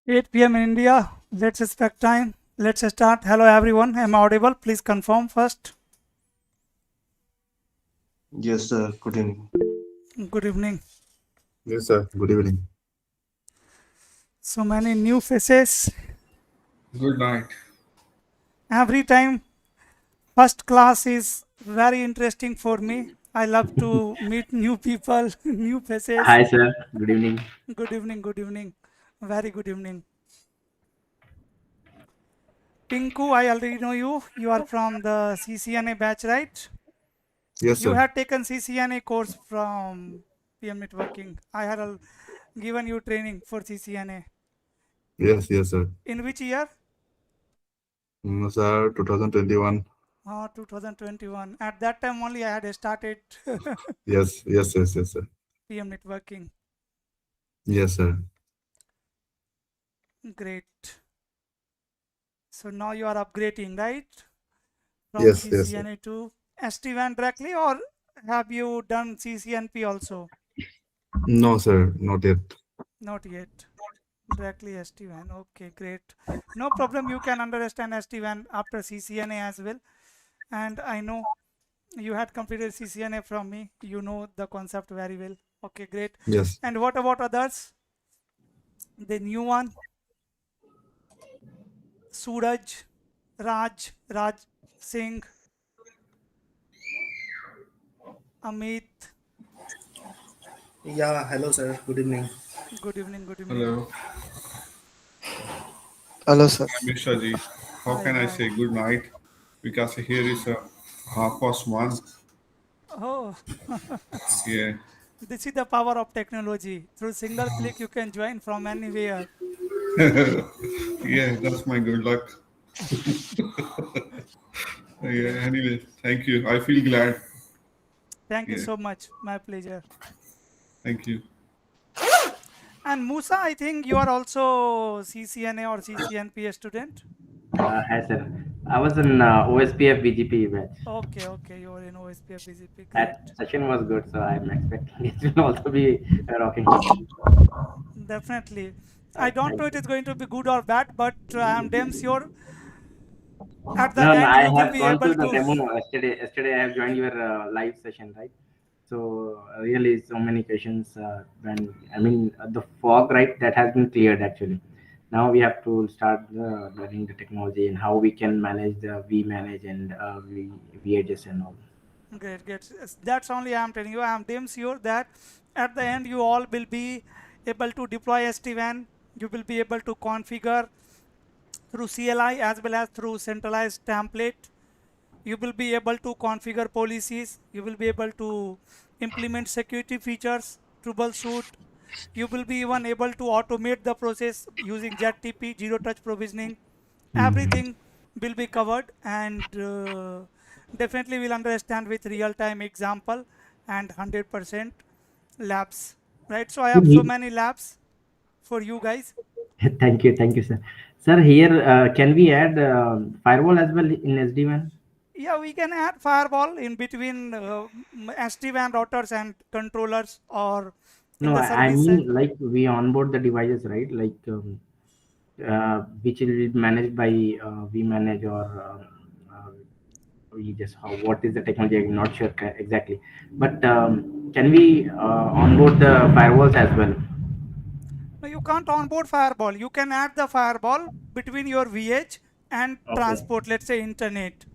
Eight PM in India. Let's expect time. Let's start. Hello everyone. Am I audible? Please confirm first. Yes, sir. Good evening. Good evening. Yes, sir. Good evening. So many new faces. Good night. Every time first class is very interesting for me. I love to meet new people, new faces. Hi, sir. Good evening. Good evening. Good evening. Very good evening. Pinku, I already know you. You are from the CCNA batch, right? Yes, You sir. had taken CCNA course from PM Networking. I had given you training for CCNA. Yes, yes, sir. In which year? Sir, 2021. 2021. At that time only I had started Yes, yes, yes, yes, sir. PM Networking. Yes, sir. Great. So now you are upgrading, right? From Yes, yes, sir. CCNA to SD-WAN directly, or have you done CCNP also? No, sir, not yet. Not yet. Directly SD-WAN. Okay, great. No problem. You can understand SD-WAN after CCNA as well. And I know you had completed CCNA from me. You know the concept very well. Okay, great. Yes. And what about others? The new one? Suraj, Raj Singh, Amit. Yeah, hello sir. Good evening. Good evening. Good evening. Hello. Hello, sir. I'm Mishra ji. How Hi, can I hi. say good night? Because here is 1:30. Oh, Yeah. this is the power of technology. Through single click, you can join from anywhere. Yeah, that's my good luck. Yeah, Great. anyway, thank you. I feel glad. Thank you Yeah. so much. My pleasure. Thank you. And Musa, I think you are also CCNA or CCNP student. Hi, sir. I was in OSPF BGP batch. Okay, okay, you are in OSPF BGP. Great. That session was good, so I'm expecting it will also be rocking. Definitely. I don't Thank know it you. is going to be good or bad, but I am damn sure at the No, no, end I you will have be gone able through the to. demo yesterday. Yesterday, I have joined your live session, right? So really, so many questions. When I mean the fog, right? That has been cleared actually. Now we have to start learning the technology and how we can manage the V manage and VHS and all. Great, great. That's only I am telling you. I am damn sure that at the end you all will be able to deploy SD-WAN. You will be able to configure through CLI as well as through centralized template. You will be able to configure policies. You will be able to implement security features, troubleshoot. You will be even able to automate the process using ZTP, zero touch provisioning. Hmm. Everything will be covered, and definitely will understand with real time example and 100% labs, right? So I have so many labs for you guys. Thank you, sir. Sir, here can we add firewall as well in SD-WAN? Yeah, we can add firewall in between SD-WAN routers and controllers, or in No, the I service side. mean like we onboard the devices, right? Like which will be managed by vManage or we just how what is the technology? I'm not sure exactly, but can we onboard the firewalls as well? No, you can't onboard firewall. You can add the firewall between your VH and Okay. transport, let's say internet.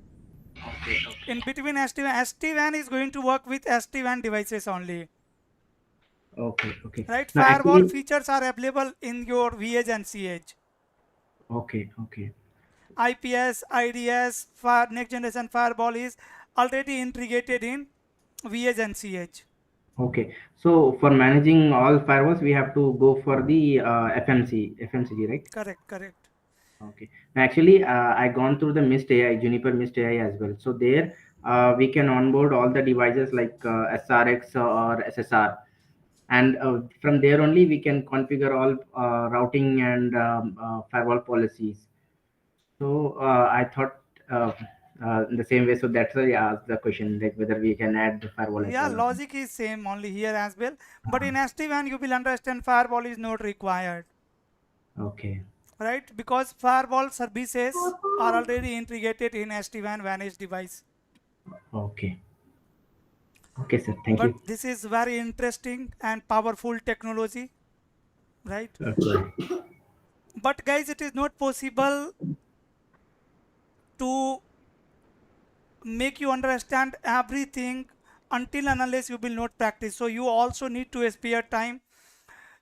Okay. In between SD-WAN, SD-WAN is going to work with SD-WAN devices only. Okay. Okay. Right? Now, Firewall actually, features are available in your VH and CH. okay. Okay. IPS, IDS, next generation firewall is already integrated in VH and CH. Okay. So for managing all firewalls, we have to go for the FMCG, right? Correct, correct. Okay. Actually, I gone through the Mist AI, Juniper Mist AI as well. So there, we can onboard all the devices like SRX or SSR, and from there only we can configure all routing and firewall policies. So I thought in the same way. So that's why I asked the question like whether we can add the firewall as Yeah, well. logic is same only here as well. But in SD-WAN, you will understand firewall is not required. Okay. Right? Because firewall services are already integrated in SD-WAN managed device. Okay. Okay, sir. Thank But you. this is very interesting and powerful technology, right? Okay. But guys, it is not possible to make you understand everything until and unless you will not practice. So you also need to spare time.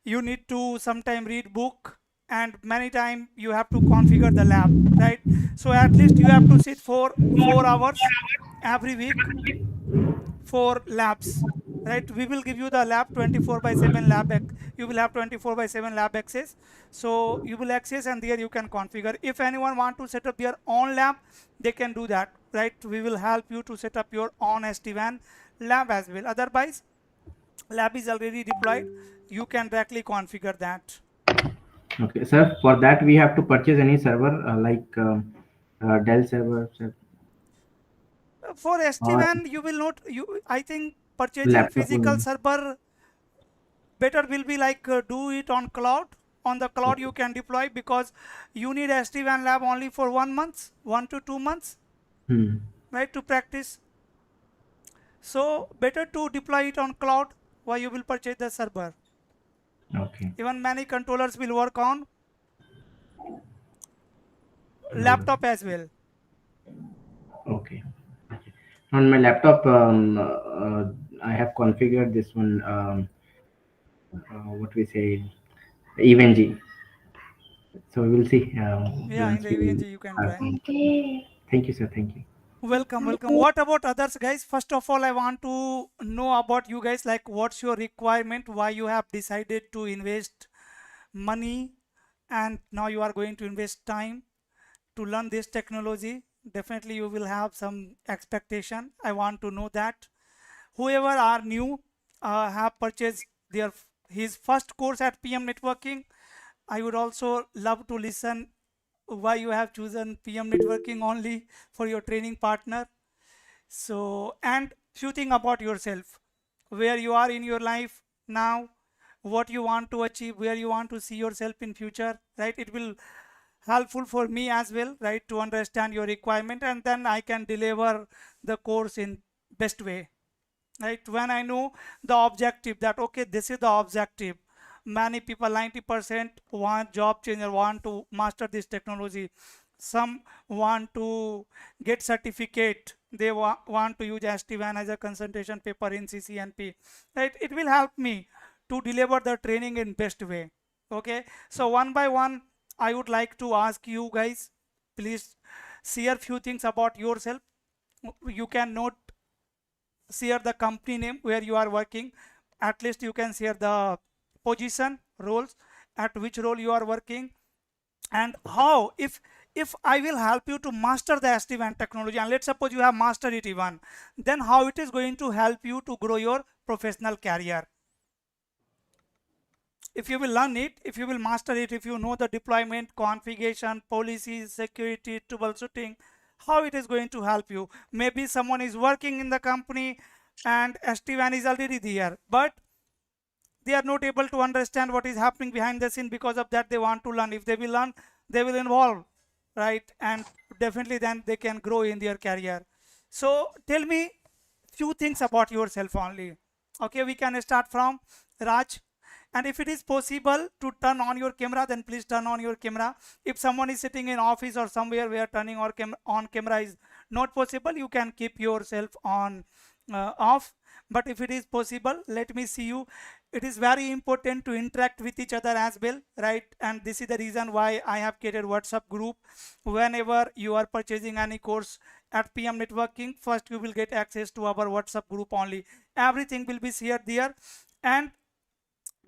You need to sometime read book, and many time you have to configure the lab, right? So at least you have to sit for 4 hours every week for labs, right? We will give you the lab 24 by 7 lab. You will have 24 by 7 lab access. So you will access, and there you can configure. If anyone want to set up their own lab, they can do that, right? We will help you to set up your own SD-WAN lab as well. Otherwise, lab is already deployed. You can directly configure that. Okay, sir. For that, we have to purchase any server like Dell server, sir, For or SD-WAN, you will not. I think purchasing laptop physical only. server better will be like do it on cloud. On the cloud Okay. you can deploy, because you need SD-WAN lab only for 1 month, 1 to 2 months, Hmm. right, to practice. So better to deploy it on cloud while you will purchase the server. Okay. Even many controllers will work on All laptop as well. okay. Okay. On my laptop, I have configured this one. What we say, EVNG. So we will see Yeah, in once the we. EVNG you can try. Thank you, sir. Thank you. Welcome, welcome. What about others, guys? First of all, I want to know about you guys, like what's your requirement, why you have decided to invest money, and now you are going to invest time to learn this technology. Definitely you will have some expectation. I want to know that. whoever are new, have purchased his first course at PM Networking, I would also love to listen why you have chosen PM Networking only for your training partner. So, and few things about yourself, where you are in your life now, what you want to achieve, where you want to see yourself in future, right? It will helpful for me as well, right, to understand your requirement, and then I can deliver the course in best way, right? When I know the objective, that okay, this is the objective. Many people, 90% want job changer, want to master this technology. Some want to get certificate, they want to use SD-WAN as a concentration paper in CCNP, right? It will help me to deliver the training in best way. Okay, so one by one I would like to ask you guys, please share few things about yourself. You can note, share the company name where you are working. At least you can share the position, roles, at which role you are working, and how, if I will help you to master the SD-WAN technology, and let's suppose you have mastered it even, then how it is going to help you to grow your professional career. If you will learn it, if you will master it, if you know the deployment, configuration, policies, security, troubleshooting, how it is going to help you. Maybe someone is working in the company and SD-WAN is already there, but they are not able to understand what is happening behind the scene. Because of that, they want to learn. If they will learn, they will involve, right? And definitely then they can grow in their career. So tell me few things about yourself only. Okay, we can start from Raj. And if it is possible to turn on your camera, then please turn on your camera. If someone is sitting in office or somewhere where turning on camera is not possible, you can keep yourself on off. But if it is possible, let me see you. It is very important to interact with each other as well, right? And this is the reason why I have created WhatsApp group. Whenever you are purchasing any course at PM Networking, first you will get access to our WhatsApp group only. Everything will be shared there, and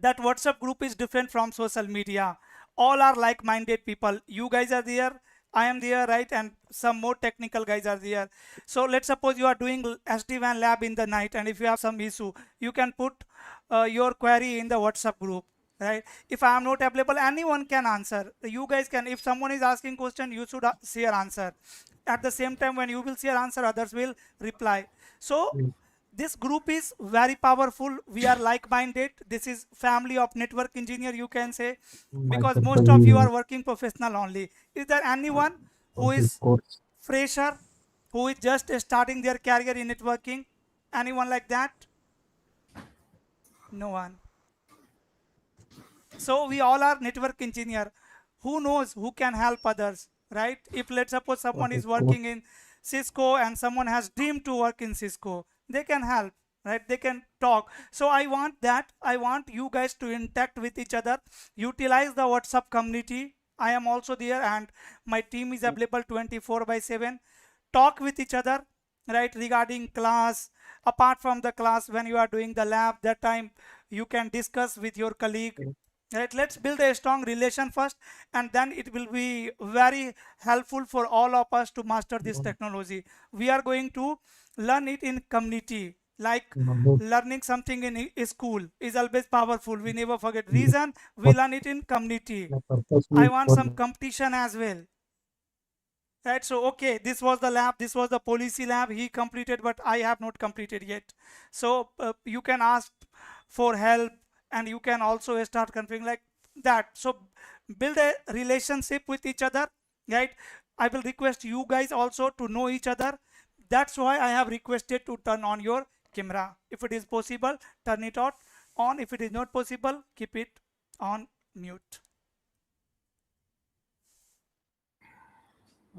that WhatsApp group is different from social media. All are like-minded people. You guys are there, I am there, right? And some more technical guys are there. So let's suppose you are doing SD-WAN lab in the night, and if you have some issue, you can put your query in the WhatsApp group, right? If I am not available, anyone can answer. You guys can, if someone is asking question, you should share answer. At the same time, when you will share answer, others will reply. So this group is very powerful. We are like-minded. This is family of network engineer, you can say, because most of you are working professional only. Is there anyone who is fresher, who is just starting their career in networking? Anyone like that? No one. So we all are network engineer. Who knows who can help others, right? If let's suppose someone is working in Cisco and someone has dream to work in Cisco, they can help, right? They can talk. So I want that. I want you guys to interact with each other, utilize the WhatsApp community. I am also there, and my team is available 24/7. Talk with each other, right, regarding class. Apart from the class, when you are doing the lab, that time you can discuss with your colleague, right? Let's build a strong relation first, and then it will be very helpful for all of us to master this technology. We are going to learn it in community, like learning something in school is always powerful. We never forget. Reason we learn it in community. I want some competition as well, right? So okay, this was the lab, this was the policy lab, he completed, but I have not completed yet. So you can ask for help, and you can also start configuring like that. So build a relationship with each other, right? I will request you guys also to know each other. That's why I have requested to turn on your camera. If it is possible, turn it on. If it is not possible, keep it on mute.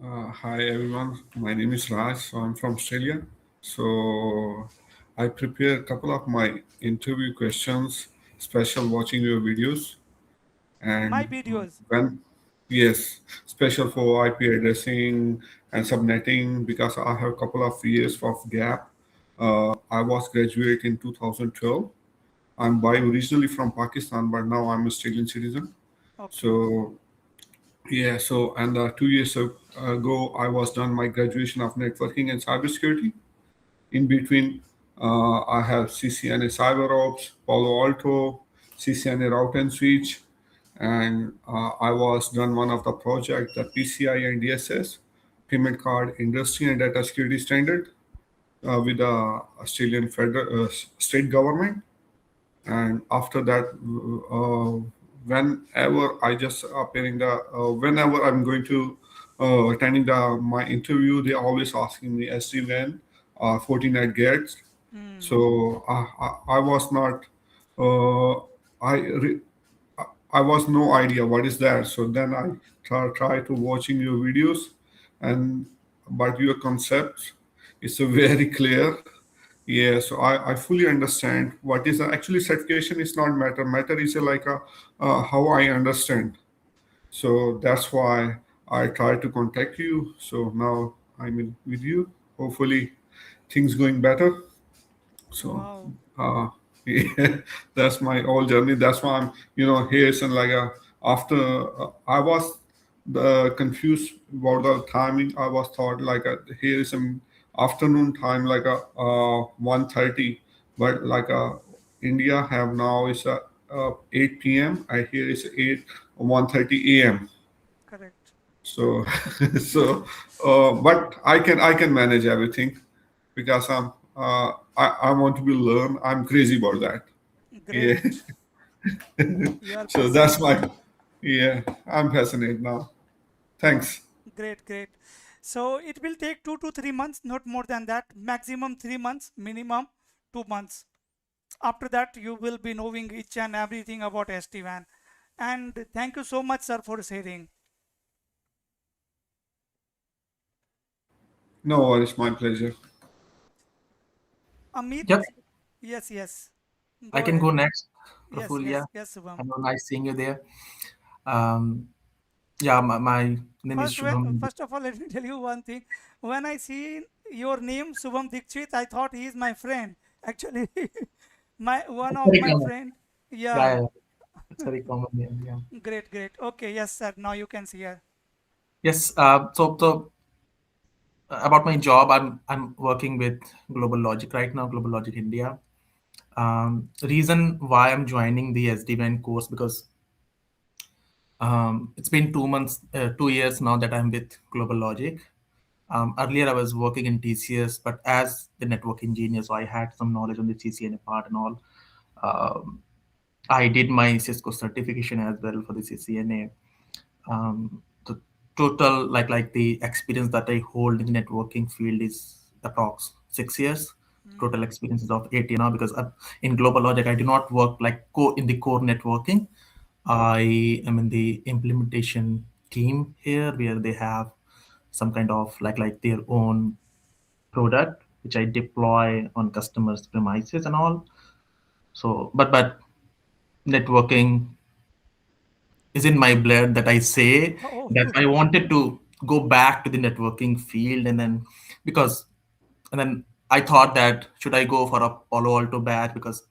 Hi everyone, my name is Raj. So I'm from Australia. So I prepare a couple of my interview questions, special watching your videos, My and videos. when yes, special for IP addressing and subnetting because I have a couple of years of gap. I was graduate in 2012. I'm by originally from Pakistan, but now I'm a Australian citizen. Okay. So yeah, so and 2 years ago, I was done my graduation of networking and cybersecurity. In between, I have CCNA CyberOps, Palo Alto, CCNA Route and Switch, and I was done one of the project, the PCI and DSS, Payment Card Industry and Data Security Standard, with the Australian federal state government. And after that, whenever I just appearing the whenever I'm going to attending the my interview, they always asking me SD-WAN, 14 gates. So I was not uh, I re- I was no idea what is that. So then I try to watching your videos, and but your concept is very clear. Yeah, so I fully understand what is actually certification is not matter. Matter is like a how I understand. So that's why I try to contact you. So now I'm in with you. Hopefully things going better. So Wow. uh, yeah, that's my whole journey. That's why I'm here. And like after I was confused about the timing. I was thought like here is some afternoon time like a 1:30, but like India have now is 8 p.m. I hear it's 1:30 a.m. Correct. So so but I can manage everything because I want to be learn. I'm crazy about that. Yeah. Great. You are So that's passionate. my yeah. I'm fascinated now. Wow. Thanks. Great, great. So it will take 2 to 3 months, not more than that. Maximum 3 months, minimum 2 months. After that, you will be knowing each and everything about SD-WAN. And thank you so much, sir, for sharing. No worries, my pleasure. Amit, Yep, yes, yes. I Go can ahead. go next. Yes, Praful, yes, yeah. yes, Subham. Hello, nice seeing you there. Um, yeah, my name is Shubham. First of all, let me tell you one thing. When I see your name, Subham Dikshit, I thought he is my friend. Actually, my one It's of very my common. friend. Yeah, Yeah, yeah, it's very common name. Yeah. great, great. Okay, yes, sir. Now you can see her. Yes. So about my job, I'm working with Global Logic right now. Global Logic India. Reason why I'm joining the SD-WAN course because it's been 2 months, 2 years now that I'm with Global Logic. Earlier, I was working in TCS, but as the network engineer, so I had some knowledge on the CCNA part and all. Um, I did my Cisco certification as well for the CCNA. The total, like the experience that I hold in the networking field is approx 6 years. Total experience is of 8 years now because in Global Logic, I do not work like in the core networking. I am in the implementation team here where they have some kind of like their own product which I deploy on customers' premises and all. So, but networking is in my blood that I say Oh, that I wanted to go back to the networking field and then because and then I thought that should I go for a Palo Alto batch because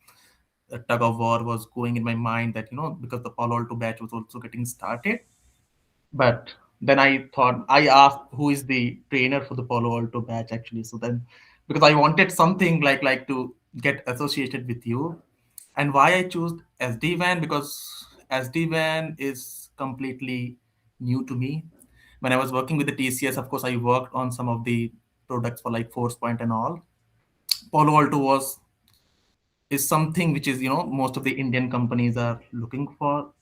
a tug of war was going in my mind that because the Palo Alto batch was also getting started. But then I thought I asked who is the trainer for the Palo Alto batch actually. So then because I wanted something like to get associated with you, and why I chose SD-WAN because SD-WAN is completely new to me. When I was working with the TCS, of course, I worked on some of the products for like Forcepoint and all. Palo Alto was is something which is most of the Indian companies are looking for.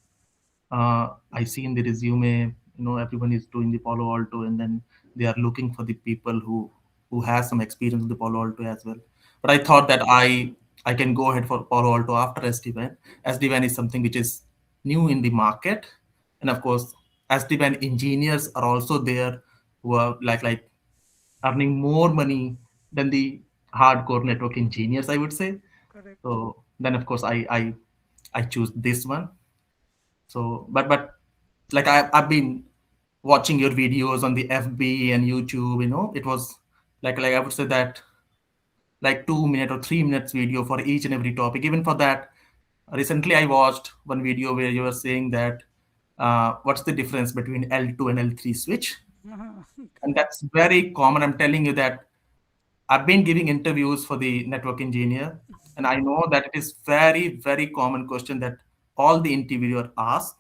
I see in the resume, everyone is doing the Palo Alto, and then they are looking for the people who has some experience with the Palo Alto as well. But I thought that I can go ahead for Palo Alto after SD-WAN. SD-WAN is something which is new in the market, and of course, SD-WAN engineers are also there who are like earning more money than the hardcore network engineers, I would say. correct. So then, of course, I choose this one. So, but like I've been watching your videos on the FB and YouTube. It was like I would say that like 2 minute or 3 minutes video for each and every topic. Even for that, recently I watched one video where you were saying that what's the difference between L2 and L3 switch, and Correct. that's very common. I'm telling you that I've been giving interviews for the network engineer, and I know that it is very, very common question that all the interviewer ask,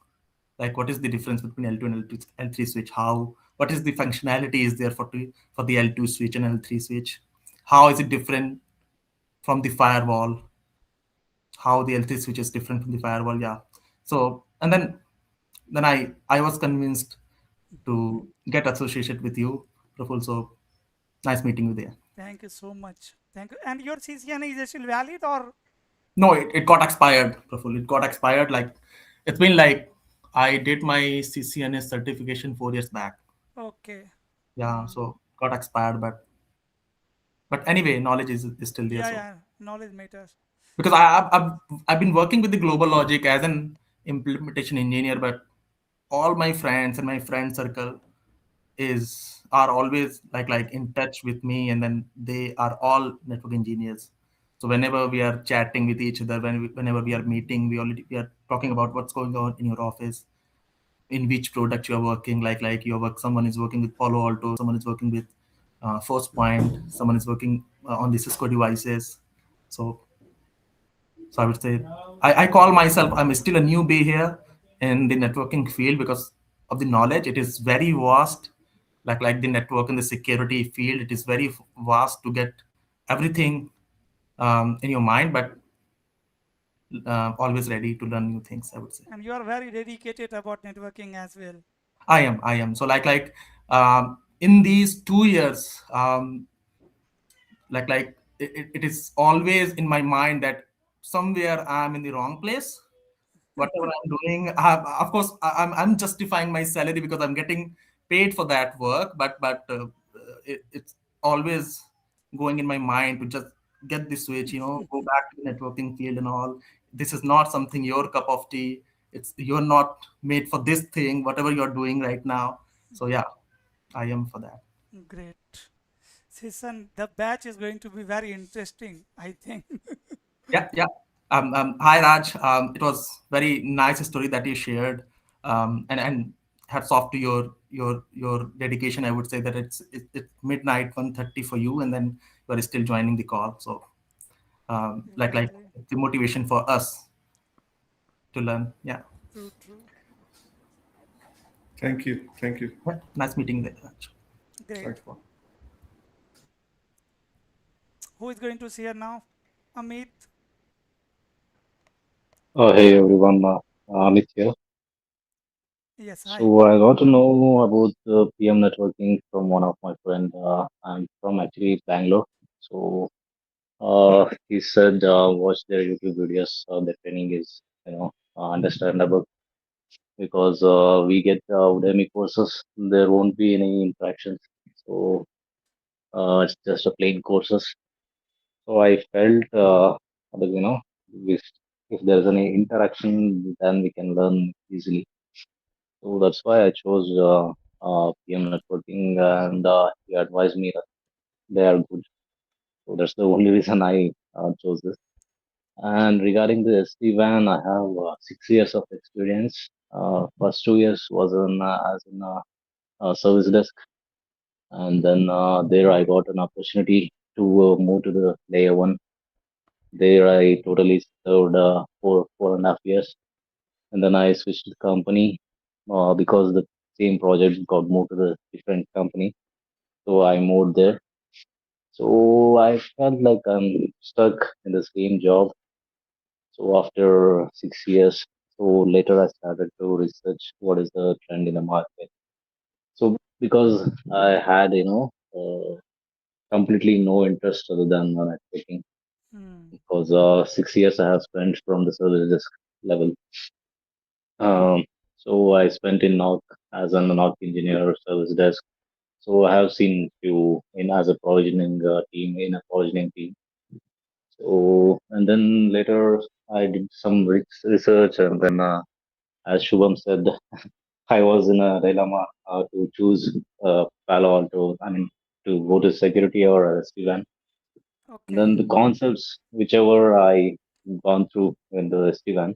like what is the difference between L2 and L2, L3 switch? What is the functionality is there for the L2 switch and L3 switch? How is it different from the firewall? How the L3 switch is different from the firewall? Yeah. So and then I was convinced to get associated with you, Praful. So nice meeting you there. Thank you so much. Thank you. And your CCNA is still valid or? No, it got expired, Praful. It got expired. Like it's been like I did my CCNA certification 4 years back. Okay. Yeah, so got expired, but anyway, knowledge is still there. Yeah, So yeah. Knowledge matters. because I've been working with the Global Logic as an implementation engineer, but all my friends and my friend circle are always like in touch with me, and then they are all network engineers. So whenever we are chatting with each other, whenever we are meeting, we are talking about what's going on in your office, in which product you are working. Like someone is working with Palo Alto, someone is working with First Point, someone is working on the Cisco devices. So so I would say I call myself I'm still a newbie here in the networking field because of the knowledge. It is very vast, like the network and the security field. It is very vast to get everything in your mind, but always ready to learn new things, I would say. And you are very dedicated about networking as well. I am. So in these 2 years, it is always in my mind that somewhere I'm in the wrong place. Whatever I'm doing, of course, I'm justifying my salary because I'm getting paid for that work. But it's always going in my mind to just get this switch, go back to the networking field and all. This is not something your cup of tea. You're not made for this thing. Whatever you're doing right now. So yeah, I am for that. Great. Season, the batch is going to be very interesting, I think. Yeah, yeah. Hi Raj. It was very nice story that you shared. And hats off to your dedication. I would say that it's midnight 1:30 for you, and then you are still joining the call. So like Exactly. the motivation for us to learn. Yeah. True, true. Thank you. Thank you. Yeah. Nice meeting there, Raj. Great. Thanks for. Who is going to share now? Amit? Hey everyone, Amit here. Yes, So hi. I got to know about the PM networking from one of my friend. I'm from actually Bangalore. So he said watch their YouTube videos. The training is understandable because we get Udemy courses. There won't be any interactions. So it's just a plain courses. So I felt that, if, if there's any interaction, then we can learn easily. So that's why I chose PM networking, and he advised me that they are good. So that's the only reason I chose this. And regarding the SD-WAN, I have 6 years of experience. First 2 years was as in service desk, and then there I got an opportunity to move to the layer one. There I totally served for 4.5 years, and then I switched the company because the same project got moved to the different company. So I moved there. So I felt like I'm stuck in the same job. So after 6 years, so later I started to research what is the trend in the market. So because I had, completely no interest other than networking, Hmm. because 6 years I have spent from the service desk level. Um, so I spent in North as an North engineer service desk. So I have seen few in as a provisioning team in a provisioning team. So and then later I did some research, and then as Shubham said, I was in a dilemma to choose Palo Alto. I mean, to go to security or SD-WAN. And Okay. then the concepts, whichever I gone through in the SD-WAN,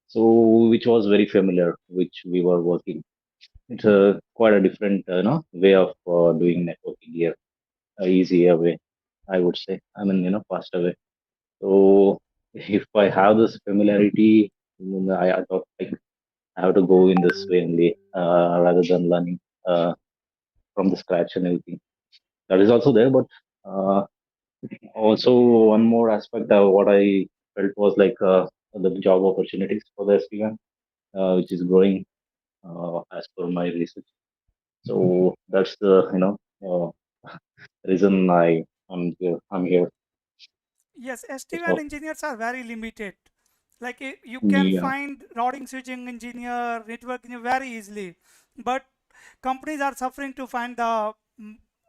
so which was very familiar, which we were working. It's quite a different, way of doing networking here, a easier way. I would say. I mean, passed away. So if I have this familiarity, I thought like I have to go in this way only, rather than learning from the scratch and everything. That is also there, but uh, also one more aspect of what I felt was like the job opportunities for the SDN, which is growing as per my research. So that's the reason I'm here. I'm here. Yes, SD-WAN So engineers are very limited. Like you can yeah, find routing switching engineer, network engineer very easily, but companies are suffering to find the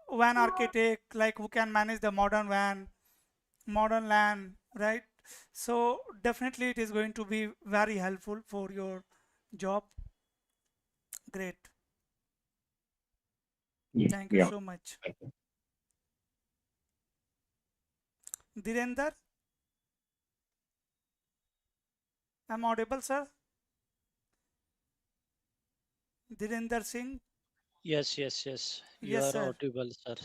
WAN architect, like who can manage the modern WAN, modern LAN, right? So definitely it is going to be very helpful for your job. Great. Thank you yeah. so much. Dhirender, I'm audible, sir? Dhirender Singh? Yes, yes, yes. You Yes, are sir. audible, sir.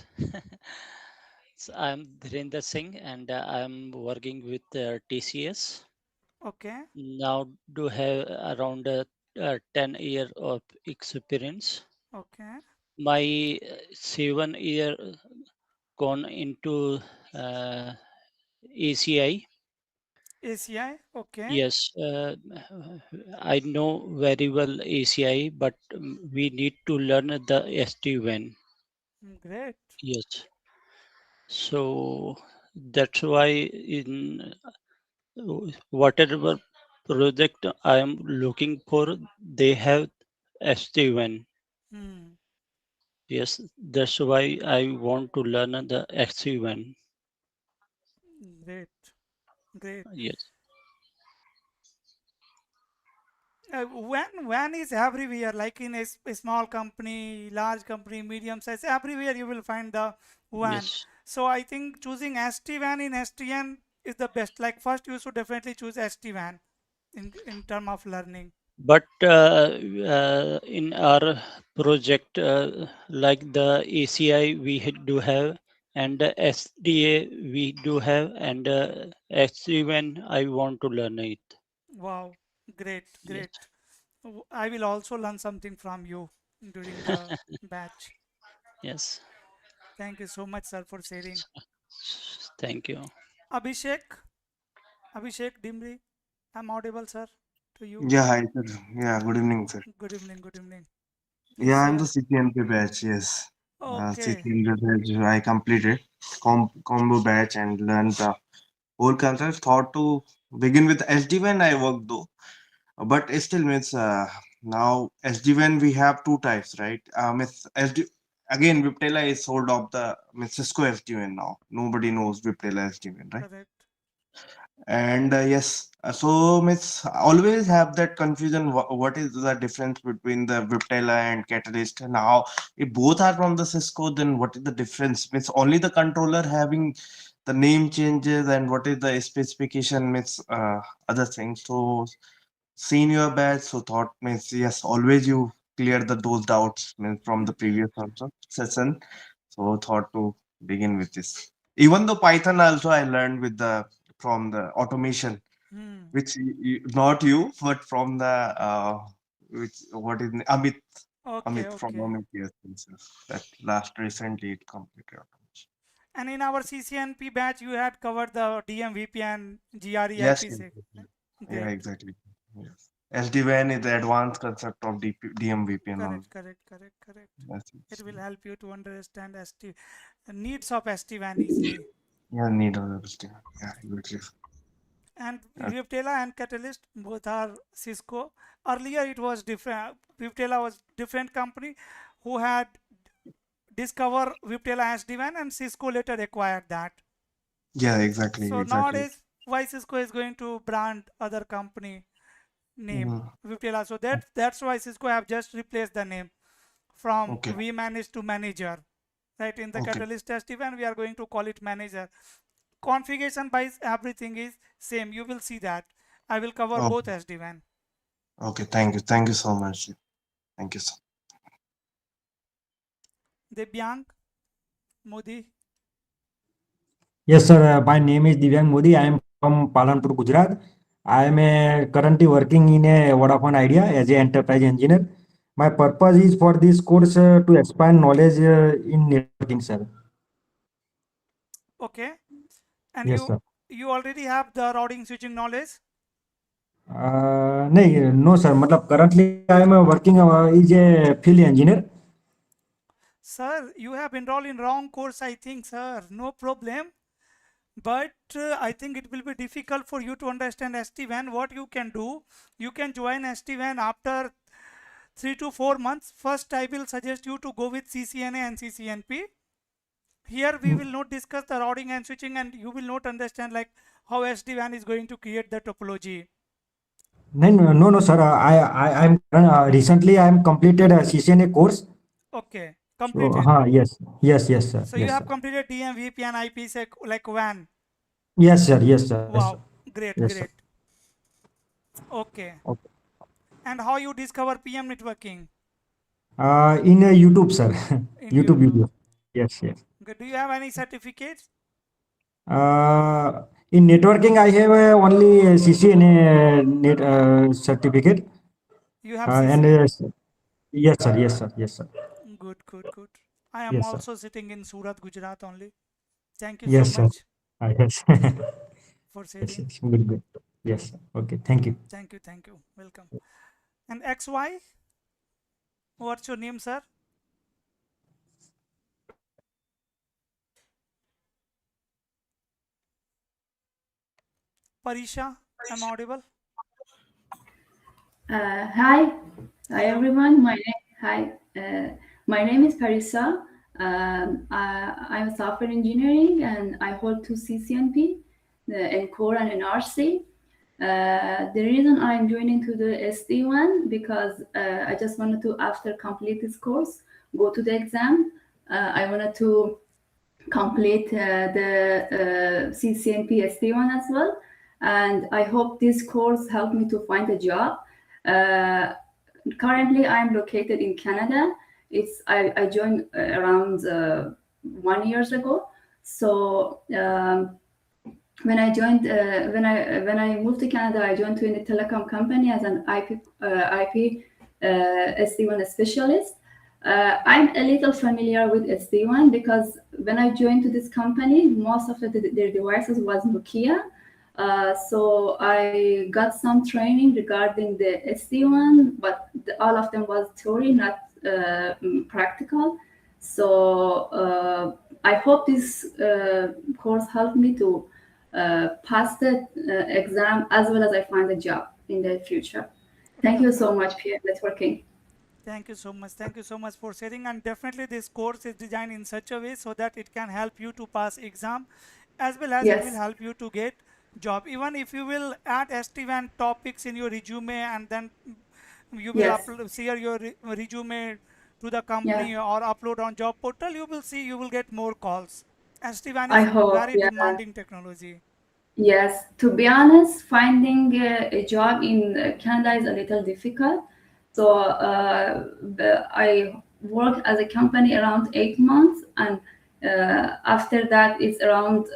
So I'm Dhirendra Singh and I'm working with TCS. Okay. Now do have around 10 year of experience. Okay. My 7 year gone into uh, ACI. ACI? Okay. Yes, I know very well ACI, but we need to learn the SD-WAN. Great. Yes. So that's why in whatever project I am looking for, they have SD-WAN. Hmm. Yes, that's why I want to learn the SD-WAN. Great. Great. Yes, WAN is everywhere, like in a small company, large company, medium size, everywhere you will find the WAN. yes. So I think choosing SD-WAN in STN is the best. Like first you should definitely choose SD-WAN in term of learning. But in our project, like the ACI, do have, and the SDA we do have, and SD-WAN I want to learn it. Wow. Great. Yes, Great. I will also learn something from you during the batch. yes. Thank you so much, sir, for sharing. Thank you. Abhishek, Abhishek Dimri, I'm audible, sir, to you. Yeah, hi, sir. Yeah, good evening, sir. Good evening, good evening. Please Yeah, I'm the share. CCNP batch, yes. Okay, CCNP batch, I completed combo batch and learned the whole concept. Thought to begin with SD-WAN, I worked though, but it still means now SD-WAN we have two types, right? It's SD again. Viptela is sold off the Cisco SD-WAN now. Nobody knows Viptela SD-WAN, right? correct. And yes, so it's always have that confusion. What is the difference between the Viptela and Catalyst? Now, if both are from the Cisco, then what is the difference? Means only the controller having the name changes, and what is the specification? Means other things. So senior batch, so thought means yes, always you clear those doubts means from the previous also session. So thought to begin with this. Even though Python also I learned with the from the automation, Hmm. which not you, but from the which what is Amit Okay, Amit from okay. Amit, yes, yes, yes. That last recently it completed automation. And in our CCNP batch, you had covered the DM VPN, GRE Yes, yes, IPsec. yes, yes. Yeah, Great. exactly. Yes. SD-WAN is the advanced concept of DM VPN only. Correct, correct, correct, correct. Yes, It yes. will help you to understand ST needs of SD-WAN easily. Yeah, need of understand. Yeah, exactly. And Yes. Viptela and Catalyst both are Cisco. Earlier it was different. Viptela was different company who had discover Viptela SD-WAN and Cisco later acquired that. Yeah, exactly, So exactly. nowadays, why Cisco is going to brand other company name Mm, Viptela? So that's why Cisco have just replaced the name from okay, vManage to Manager. Right in the okay, Catalyst SD-WAN, we are going to call it Manager. Configuration wise, everything is same. You will see that. I will cover both okay, SD-WAN. okay. Thank you so much. Thank you so. Debyank Modi. Yes, sir. My name is Divyang Modi. I am from Palanpur, Gujarat. I am currently working in a Vodafone Idea as an enterprise engineer. My purpose is for this course to expand knowledge in networking, sir. Okay. And Yes, sir. you already have the routing switching knowledge? नहीं, no, sir. मतलब currently I am working is a field engineer. Sir, you have enrolled in wrong course, I think, sir. No problem. But I think it will be difficult for you to understand SD-WAN. What you can do, you can join SD-WAN after 3 to 4 months. First, I will suggest you to go with CCNA and CCNP. Here we will not discuss the routing and switching, and you will not understand like how SD-WAN is going to create the topology. No, sir. I'm recently I am completed a CCNA course. Okay, So, completed. yes, sir. So you Yes, have sir. completed DM, VPN, IPsec like WAN. Yes, sir. Yes, sir. Yes, sir. Wow, great, Yes, sir. great. Okay. Okay. And how you discover PM networking? In YouTube, sir. In YouTube YouTube. video. Yes, yes. Okay. Do you have any certificates? In networking, I have only a CCNA net certificate. You have And CCNA. yes, sir. Yes, sir. Yes, sir. Good, good, good. I am Yes, sir. also sitting in Surat, Gujarat only. Thank you so Yes, sir. much Yes. for Yes, sharing. yes. Good, good. Yes, sir. Okay. Thank you. Thank you, thank you. Welcome. And XY, what's your name, sir? Parisha, am I audible? Hi, hi Hello. everyone. My name is Parisa. I'm a software engineering and I hold two CCNP in core and in RC. The reason I'm joining to the SD-WAN because I just wanted to, after complete this course, go to the exam. I wanted to complete the CCNP SD-WAN as well. And I hope this course helped me to find a job. Currently, I'm located in Canada. I joined around 1 year ago. So when I moved to Canada, I joined to a telecom company as an IP SD-WAN specialist. I'm a little familiar with SD-WAN because when I joined to this company, most of their devices was Nokia. So I got some training regarding the SD-WAN, but all of them was theory, not practical. So I hope this course helped me to pass the exam as well as I find a job in the future. Thank you so much, Peer Networking. Thank you so much. Thank you so much for sharing. And definitely this course is designed in such a way so that it can help you to pass exam as well as it will Yes, help you to get job. Even if you will add SD-WAN topics in your resume and then you will yes, share your resume to the yeah. company or upload on job portal, you will see you will get more calls. SD-WAN I is hope, very yeah. demanding technology. Yes, to be honest, finding a job in Canada is a little difficult. So I worked as a company around 8 months, and after that, it's around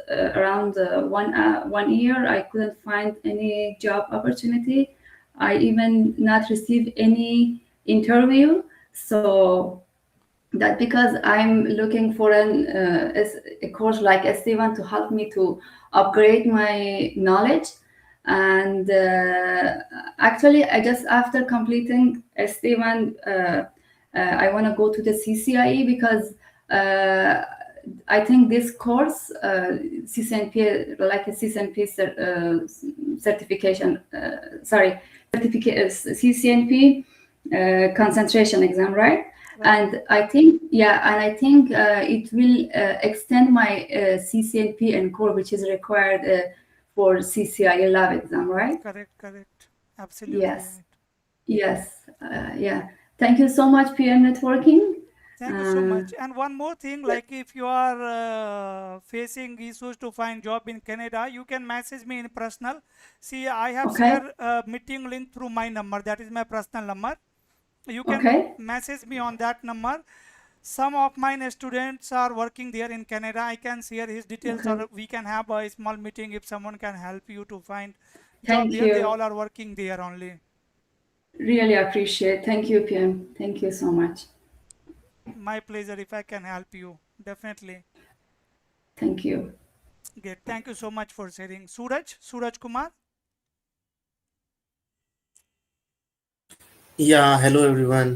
1 year. I couldn't find any job opportunity. I even not received any interview. So that because I'm looking for a course like SD-WAN to help me to upgrade my knowledge. And actually, I just after completing SD-WAN, I want to go to the CCIE because I think this course, CCNP, like a CCNP certification, certificate, CCNP concentration exam, right? And I think, it will extend my CCNP and core, which is required for CCIE lab exam, right? Correct. Absolutely Yes, right. yes, yeah. Thank you so much, PM Networking. Thank you so much. And one more thing, like if you are facing issues to find job in Canada, you can message me in personal. See, I have Okay, shared a meeting link through my number. That is my personal number. You can okay, message me on that number. some of my students are working there in Canada. I can share his details, Okay. or we can have a small meeting if someone can help you to find job Thank there. They you. all are working there only. Really appreciate. Thank you, PM. Thank you so much. My pleasure if I can help you. Definitely. Thank you. Great. Thank you so much for sharing. Suraj Kumar. Yeah, hello everyone.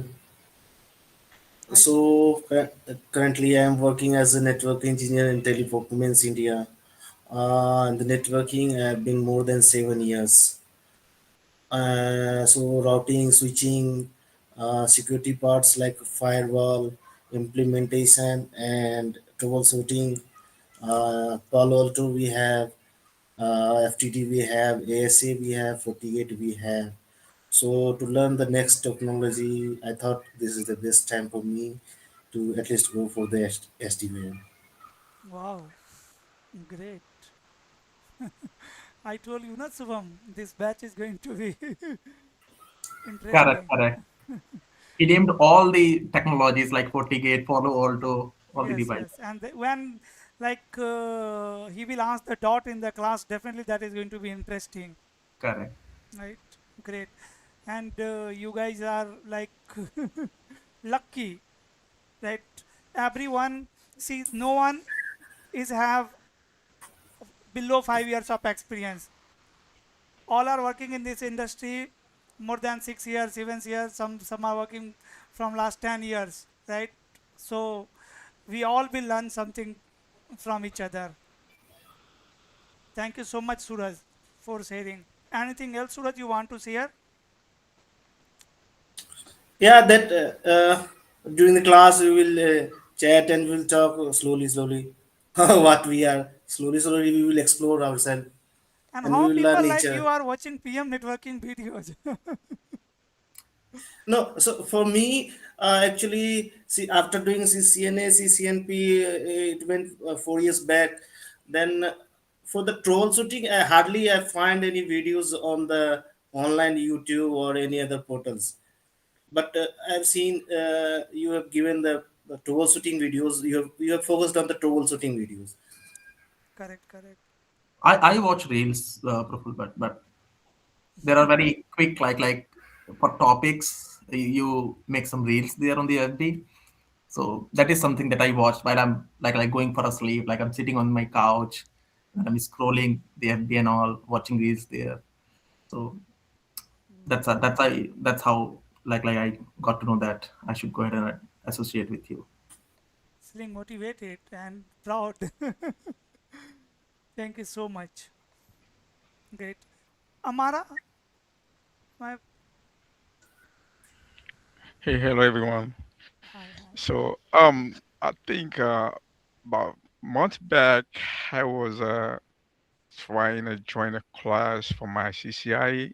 Hi, Suraj. So currently I am working as a network engineer in Teleperformance India. In the networking I have been more than 7 years. So routing, switching, security parts like firewall, implementation and troubleshooting. Palo Alto we have, FTD we have, ASA we have, 48 we have. So to learn the next technology, I thought this is the best time for me to at least go for the SD-WAN. Wow. Great. I told you, not Subham, this batch is going to be Correct, interesting. correct. He named all the technologies like FortiGate, Palo Alto, all the Yes, devices. yes. And when like he will ask the dot in the class, definitely that is going to be interesting. Correct. Right? Great. And you guys are like lucky, right? Everyone, see, no one is have below 5 years of experience. All are working in this industry more than 6 years, 7 years. Some are working from last 10 years, right? So we all will learn something from each other. Thank you so much, Suraj, for sharing. Anything else, Suraj, you want to share? Yeah, that during the class we will chat and we'll talk slowly, slowly. What we are slowly, slowly we will explore ourselves And and we how will learn people each like you other. are watching PM networking videos? No, so for me, actually, see, after doing CCNA, CCNP, it went 4 years back. Then for the troubleshooting, hardly I find any videos on the online YouTube or any other portals. But I've seen you have given the troubleshooting videos. You have focused on the troubleshooting videos. Correct, correct. I watch reels, Praful, but there are very quick like for topics you make some reels there on the FB. So that is something that I watch while I'm like going for a sleep. Like I'm sitting on my couch and I'm scrolling the FB and all, watching reels there. So that's how like I got to know that I should go ahead and associate with you. Feeling motivated and proud. Thank you so much. Great. Amara, my Hey, hello everyone. hi, hi. I think about months back, I was trying to join a class for my CCIE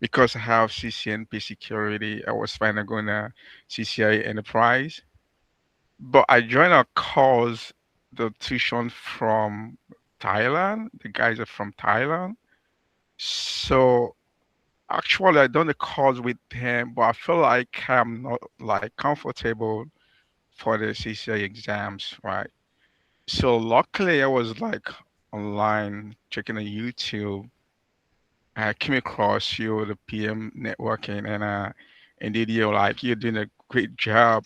because I have CCNP security. I was trying to go in a CCIE enterprise, but I joined a course, the tuition from Thailand. The guys are from Thailand, so actually I done the course with him, but I feel like I'm not like comfortable for the CCA exams, right? So luckily, I was like online checking on YouTube. I came across you, the PM networking, and did you like you're doing a great job.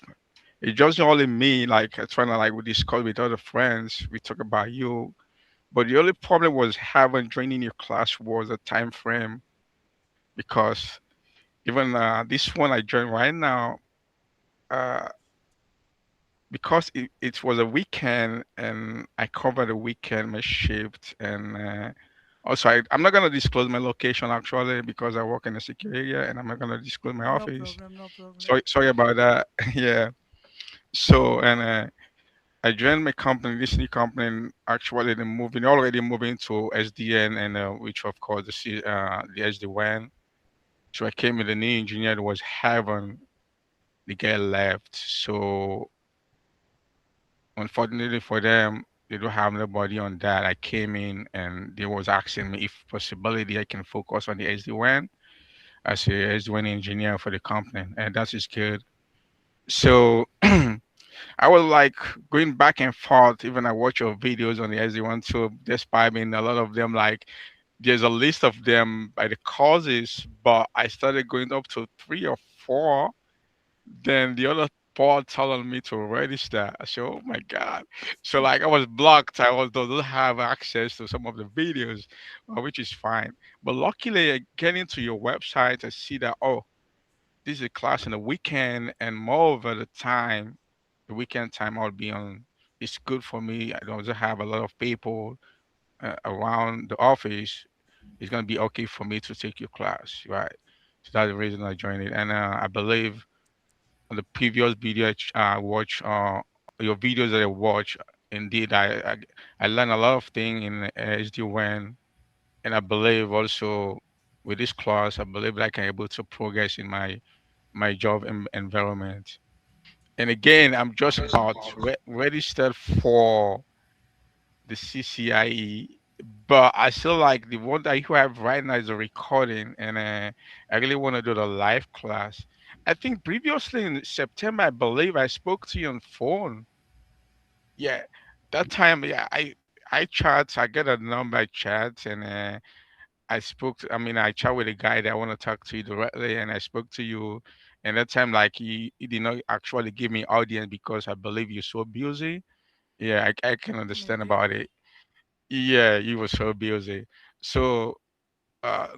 It's just only me, like trying to like we discuss with other friends. We talk about you, but the only problem was having joining your class was a time frame because even this one I joined right now. Uh, because it was a weekend and I covered the weekend, my shift, and also I'm not gonna disclose my location actually because I work in a secure area and I'm not gonna disclose my No office. problem, no problem. Sorry about that. Yeah. So and I joined my company, this new company, and actually already moving to SDN and which of course the SD-WAN. So I came with a new engineer that was having the guy left. So unfortunately for them, they don't have nobody on that. I came in and they was asking me if possibility I can focus on the SD-WAN as a SD-WAN engineer for the company, and that is good. So I was like going back and forth. Even I watch your videos on the SD-WAN too. Despite being a lot of them, like there's a list of them by the causes, but I started going up to 3 or 4. Then the other part telling me to register. I said, "Oh my God!" So like I was blocked. I was doesn't have access to some of the videos, which is fine. But luckily, I get into your website. I see that this is a class on the weekend, and more over the weekend time I'll be on. It's good for me. I don't have a lot of people around the office. It's gonna be okay for me to take your class, right? So that's the reason I joined it, and I believe on the previous video I watched, your videos that I watched, indeed, I learned a lot of things in SD-WAN, and I believe also with this class, I believe that I can able to progress in my job environment. And again, I'm just about registered for the CCIE, but I still like the one that you have right now is a recording, and I really want to do the live class. I think previously in September, I believe I spoke to you on phone. Yeah, that time, yeah, I chat, I get a number, I chat, and I mean, I chat with a guy that I want to talk to you directly, and I spoke to you. And that time, like he did not actually give me audience because I believe you're so busy. Yeah, I can understand Maybe. about it. Yeah, you were so busy. So,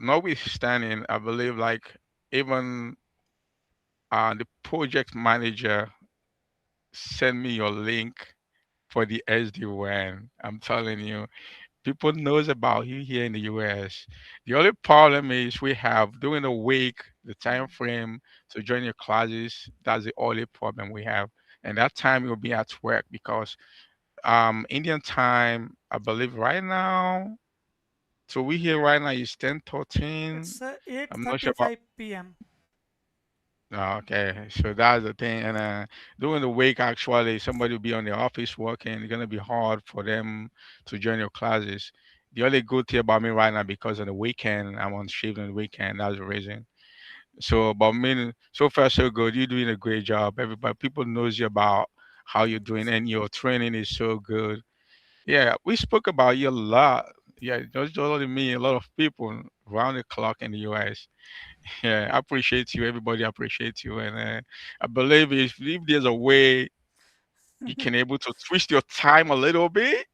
notwithstanding, I believe like even the project manager sent me your link for the SD-WAN. I'm telling you, people knows about you here in the US. The only problem is we have during the week, the time frame to join your classes. That's the only problem we have. And that time you'll be at work because Indian time, I believe right now. So we here right now is 10:13. It's I'm not sure about 8:35 p.m. okay. So that's the thing. And during the week actually somebody will be on the office working. It's gonna be hard for them to join your classes. The only good thing about me right now because on the weekend I'm on shift on the weekend. That's the reason. So but me so far so good. You're doing a great job. Everybody people knows you about how you're Thank you doing so and much. your training is so good. Yeah, we spoke about you a lot. Yeah, just only me, a lot of people around the clock in the US. Yeah, I appreciate you. Everybody appreciates you, and I believe if there's a way you can able to twist your time a little bit,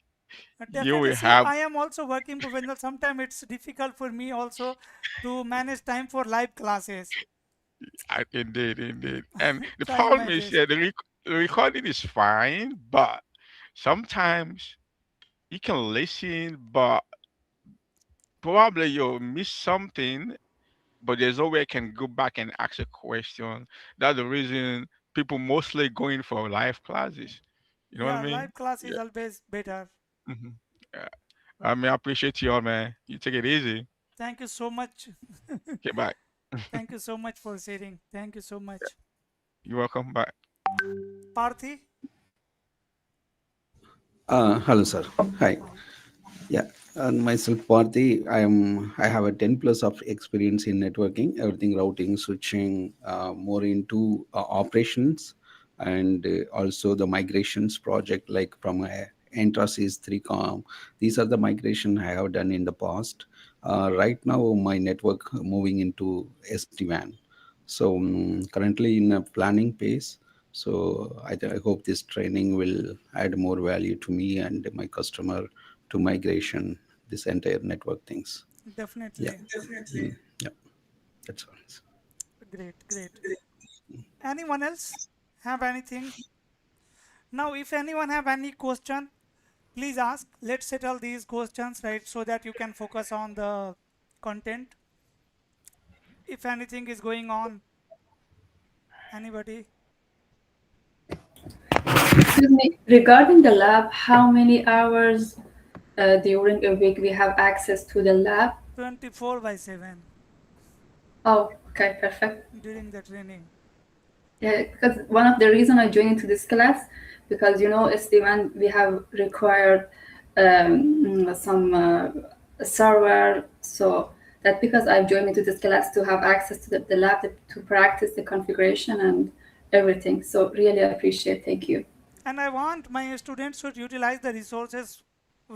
you Definitely. will See, have I am also working professional. Sometimes it's difficult for me also to manage time for live classes. indeed, indeed. And the Trying problem my is, best. yeah, the recording is fine, but sometimes you can listen, but probably you'll miss something but there's no way I can go back and ask a question. That's the reason people mostly going for live classes. You know what I Yeah, mean? live class is Yeah. always better. hmm yeah. I mean, I appreciate you all, man. You take it easy. Thank you so much. Okay, bye. Thank you so much for sharing. Thank you so much. You're welcome. Bye. Parthi? Hello, sir. Hi. Hi. Yeah, and myself, Parthi. I have a 10 plus of experience in networking, everything routing, switching, more into operations, and also the migrations project, like from Entrasys 3Com. These are the migration I have done in the past. Right now, my network moving into SD-WAN. So currently in a planning phase. So I hope this training will add more value to me and my customer to migration, this entire network things. Yeah. Definitely. Yeah, that's all. Great, great. Anyone else have anything? Now, if anyone have any question, please ask. Let's settle these questions, right, so that you can focus on the content. If anything is going on, anybody? Excuse me, regarding the lab, how many hours during a week we have access to the lab? 24 by 7 Oh, okay, perfect. during the training. Yeah, because one of the reason I joined into this class, because SD-WAN we have required some server, so that because I've joined into this class to have access to the lab to practice the configuration and everything. So really appreciate. Thank you. and I want my students should utilize the resources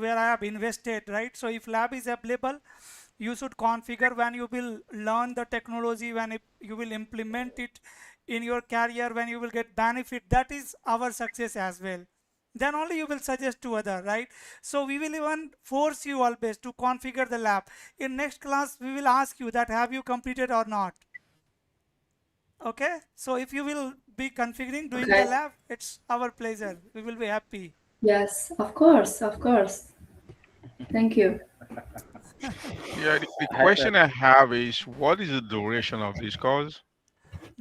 where I have invested, right? So if lab is available, you should configure when you will learn the technology, when you will implement it in your career, when you will get benefit. That is our success as well. Then only you will suggest to other, right? So we will even force you always to configure the lab. In next class, we will ask you that have you completed or not. Okay, so if you will be configuring doing the Okay. lab, it's our pleasure. We will be happy. Yes, of course, of course. Thank you. Yeah, the Hi, sir. question I have is what is the duration of this course?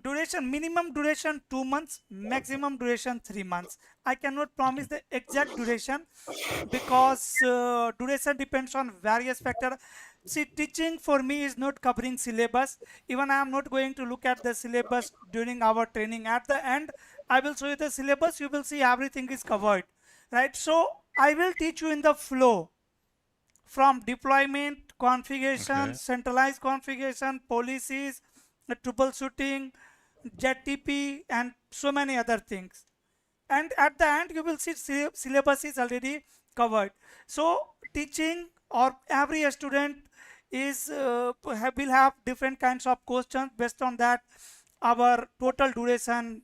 Duration, minimum duration 2 months, maximum duration 3 months. I cannot promise the exact duration because duration depends on various factors. See, teaching for me is not covering syllabus. Even I am not going to look at the syllabus during our training. At the end, I will show you the syllabus. You will see everything is covered, right? So I will teach you in the flow from deployment, configuration, Okay. centralized configuration, policies, troubleshooting, ZTP, and so many other things. And at the end, you will see syllabus is already covered. So teaching or every student is will have different kinds of questions. Based on that, our total duration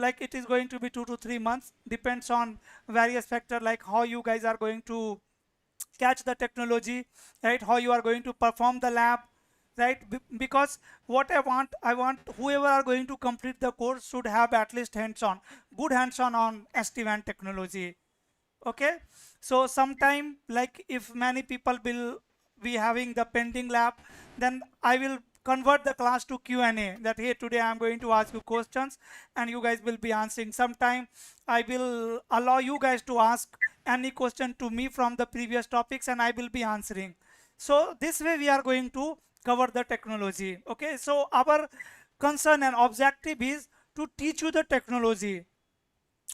like it is going to be 2 to 3 months, depends on various factors like how you guys are going to catch the technology, right? How you are going to perform the lab, right? Because what I want whoever are going to complete the course should have at least hands-on, good hands-on on SD-WAN technology. Okay, so sometime like if many people will be having the pending lab, then I will convert the class to Q&A, that hey, today I'm going to ask you questions and you guys will be answering. Sometime I will allow you guys to ask any question to me from the previous topics and I will be answering. So this way we are going to cover the technology. Okay, so our concern and objective is to teach you the technology.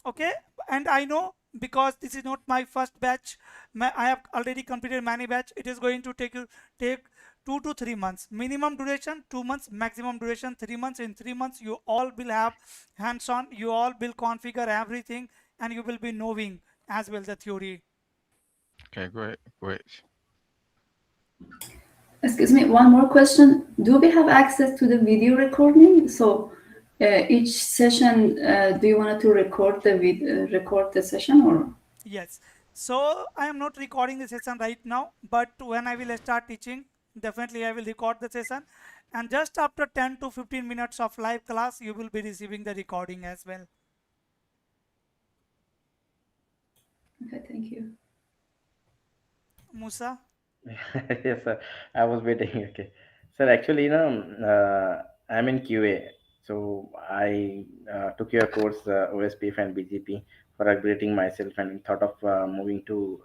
Okay, and I know because this is not my first batch, I have already completed many batch. It is going to take 2 to 3 months. Minimum duration 2 months, maximum duration 3 months. In 3 months you all will have hands-on, you all will configure everything, and you will be knowing as well the theory. Okay, great, great. Excuse me, one more question. Do we have access to the video recording? So each session, do you want to record record the session or? Yes, so I am not recording the session right now, but when I will start teaching, definitely I will record the session, and just after 10 to 15 minutes of live class you will be receiving the recording as well. Okay, thank you. Musa? Yes, sir. I was waiting. Okay. Sir, actually, I'm in QA. So I took your course, OSPF and BGP, for upgrading myself and thought of moving to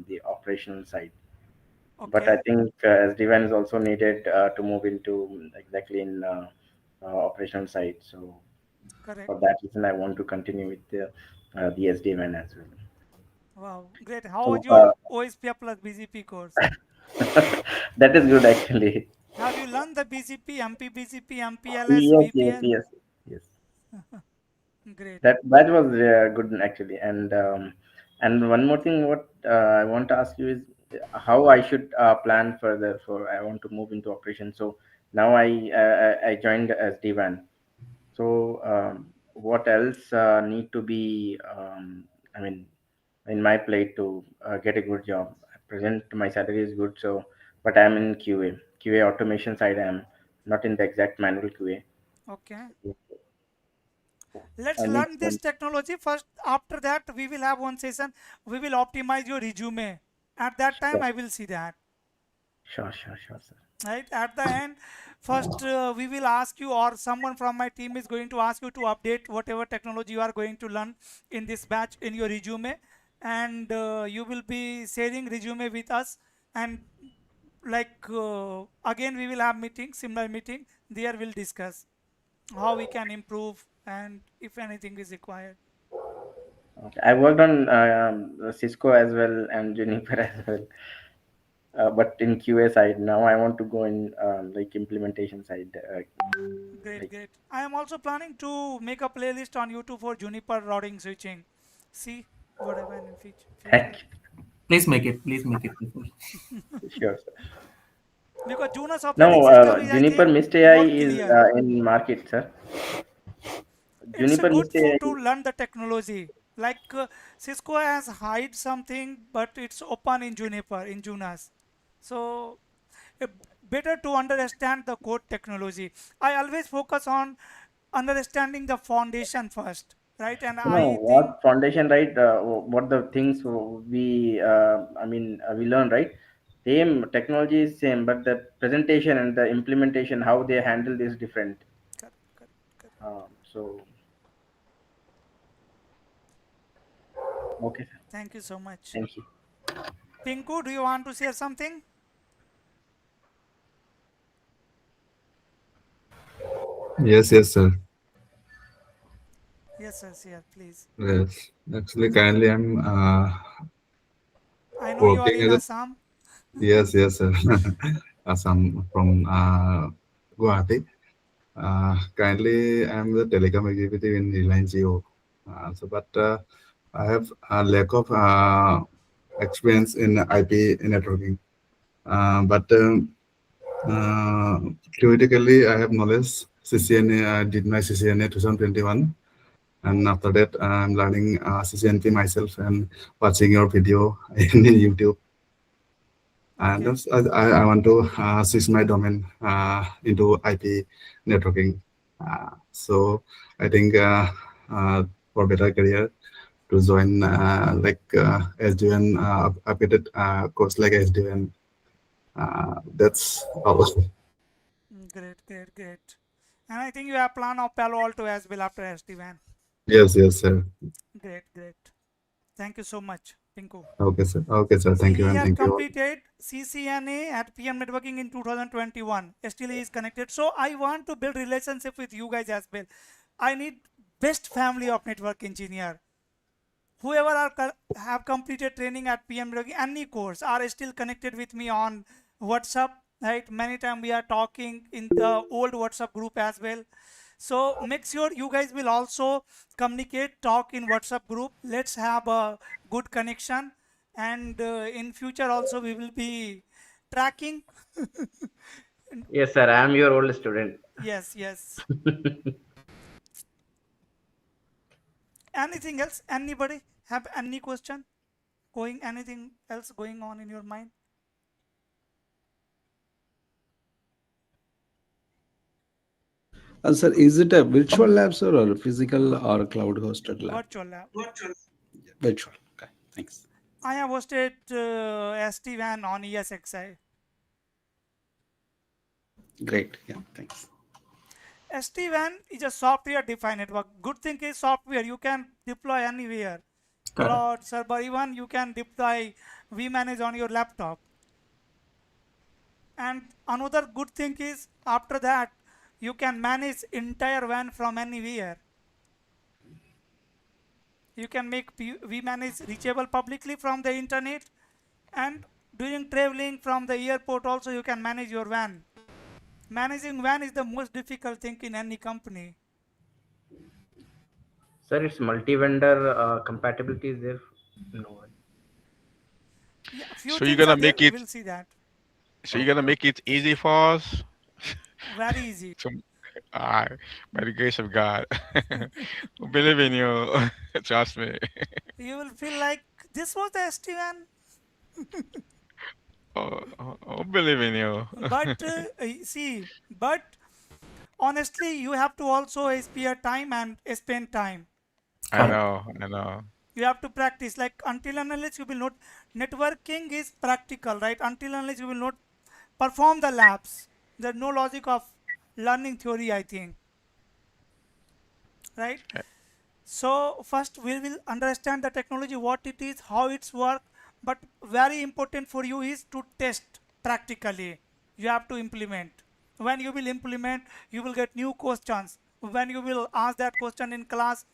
the operational side. But I Okay, think SD-WAN is also needed to move into exactly in operational side. So correct. for that reason, I want to continue with the SD-WAN as well. Wow, great. How So was your OSPF plus BGP course? that is good actually. Have you learned the BGP, MP BGP, MPLS, Yes, yes, VPN? yes, yes. Great. That was good actually. And one more thing, what I want to ask you is how I should plan further for I want to move into operation. So now I joined as D-WAN. So what else need to be I mean in my plate to get a good job? At present my salary is good, so but I'm in QA automation side. I'm not in the exact manual QA. Okay. Let's I need learn this some. technology first. After that, we will have one session. We will optimize your resume. At that time, Sure, I will see that. sure, sir. Right at the end, first we will ask you, or someone from my team is going to ask you to update whatever technology you are going to learn in this batch in your resume, and you will be sharing resume with us. And like again, we will have meeting, similar meeting. There we'll discuss how we can improve and if anything is required. Okay. I worked on Cisco as well and Juniper as well. but in QA side. Now I want to go in like implementation side. Great, Like, great. I am also planning to make a playlist on YouTube for Juniper routing switching. See what happen in future. heck, Please make it. Please make it. sure, sir. Because Junos operating No, system is, I Juniper think, Mist AI more is clear. in market, sir. It's a Juniper good Mist for AI. to learn the technology. Like Cisco has hide something, but it's open in Juniper in Junas. So uh, better to understand the code technology. I always focus on understanding the foundation first, right? And You know I think what foundation, right? What the things we, we learn, right? Same technology is same, but the presentation and the implementation, how they handle is different. correct, correct, correct. So okay, sir. Thank you so much. Thank you. Pinku, do you want to share something? Yes, yes, sir. Yes, sir, share, please. Yes. Actually, currently I'm I know you are working in as a Assam. yes, yes, sir. Some from Guwahati. Currently, I'm the telecom executive in Reliance Jio. But I have a lack of experience in IP networking. But theoretically, I have knowledge. CCNA, I did my CCNA 2021. And after that, I'm learning CCNP myself and watching your video in YouTube. And Okay. that's, I want to switch my domain into IP networking. So I think for better career to join SDN updated course like SDN. That's all. Great, great, great. And I think you have plan of Palo Alto as well after SD-WAN. Yes, yes, sir. Great, great. Thank you so much, Pinku. Okay, sir. Okay, sir. See, Thank you he and has thank you all. completed CCNA at PM Networking in 2021. Still he is connected. So I want to build relationship with you guys as well. I need best family of network engineer. Whoever have completed training at PM Networking, any course, are still connected with me on WhatsApp. Right, many times we are talking in the old WhatsApp group as well. So make sure you guys will also communicate, talk in WhatsApp group. Let's have a good connection, and in future also we will be tracking. Yes, sir. I am your old student. Yes, yes. Anything else? Anybody have any question? Anything else going on in your mind? Sir, is it a virtual lab, sir, or a physical or a cloud hosted lab? Virtual lab. Virtual. Okay, thanks. I have hosted SD-WAN on ESXi. Great. Yeah, thanks. SD-WAN is a software-defined network. Good thing is software you can deploy anywhere. Correct. Cloud server, even you can deploy vManage on your laptop. And another good thing is after that you can manage entire WAN from anywhere. You can make vManage reachable publicly from the internet, and during traveling from the airport also you can manage your WAN. Managing WAN is the most difficult thing in any company. Sir, it's multi-vendor compatibility is there? No. Yeah, few So you're things are gonna there. make We it. will see that. So you're gonna make it easy for us. Very easy. So, uh, by the grace of God, we believe in you. Trust me. You will feel like this was the SD-WAN. Believe in you. But see, but honestly, you have to also spare time and spend time. I Right? know. I know. You have to practice. Like until and unless you will not, networking is practical, right? Until and unless you will not perform the labs, there's no logic of learning theory, I think. Right? So first we will understand the technology, what it is, how it's work. But very important for you is to test practically. You have to implement. When you will implement, you will get new questions. When you will ask that question in class,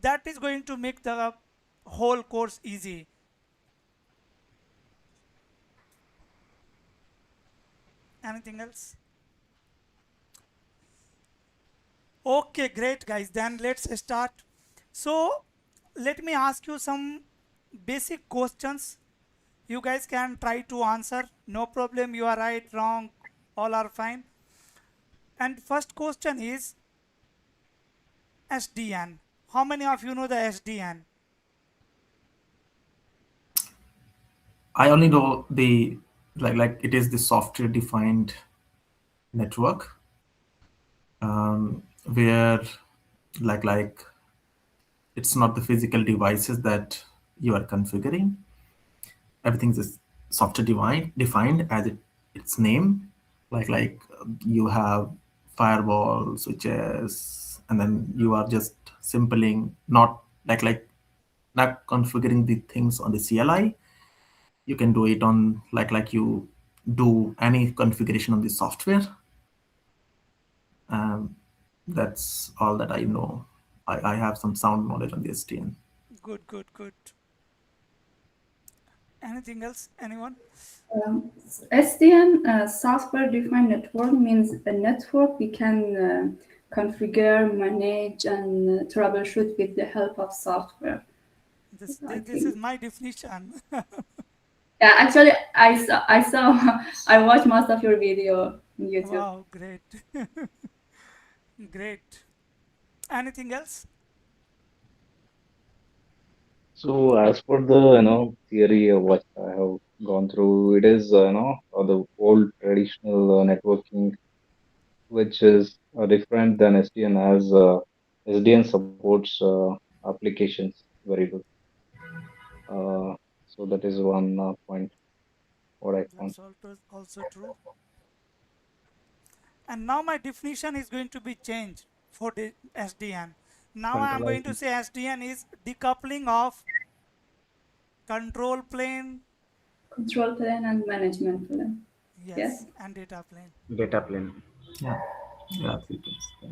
that is going to make the whole course easy. Anything else? Okay, great guys. Then let's start. So let me ask you some basic questions. You guys can try to answer. No problem. You are right, wrong, all are fine. And first question is SDN. How many of you know the SDN? I only know the like it is the software defined network, where like it's not the physical devices that you are configuring. Everything is software defined as its name. You have firewall switches, and then you are just simpling, not not configuring the things on the CLI. You can do it on like you do any configuration on the software. um, that's all that I know. I have some sound knowledge on the SDN. Good, good, good. Anything else? Anyone? SDN, software-defined network, means a network we can configure, manage, and troubleshoot with the help of software. This is my definition. Yeah, actually, I watched most of your video on YouTube. Wow, great. Great. Anything else? So as per the theory of what I have gone through, it is the old traditional networking, which is different than SDN, as SDN supports applications very good. So that is one point what I found. That's also true. And now my definition is going to be changed for the SDN. Now I am going Centralized. to say SDN is decoupling of control plane, Control plane and management plane. Yes. and data plane. Data plane. Yeah, yeah, it is.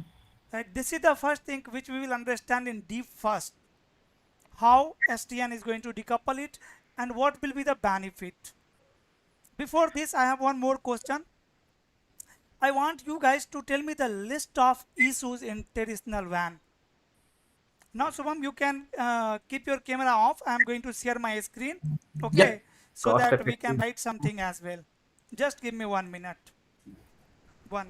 Right. This is the first thing which we will understand in deep first. How SDN is going to decouple it and what will be the benefit. Before this, I have one more question. I want you guys to tell me the list of issues in traditional WAN. Now, Shubham, you can keep your camera off. I am going to share my screen, Yep. okay, so Cost that we can effective. write something as well. Just give me 1 minute. One.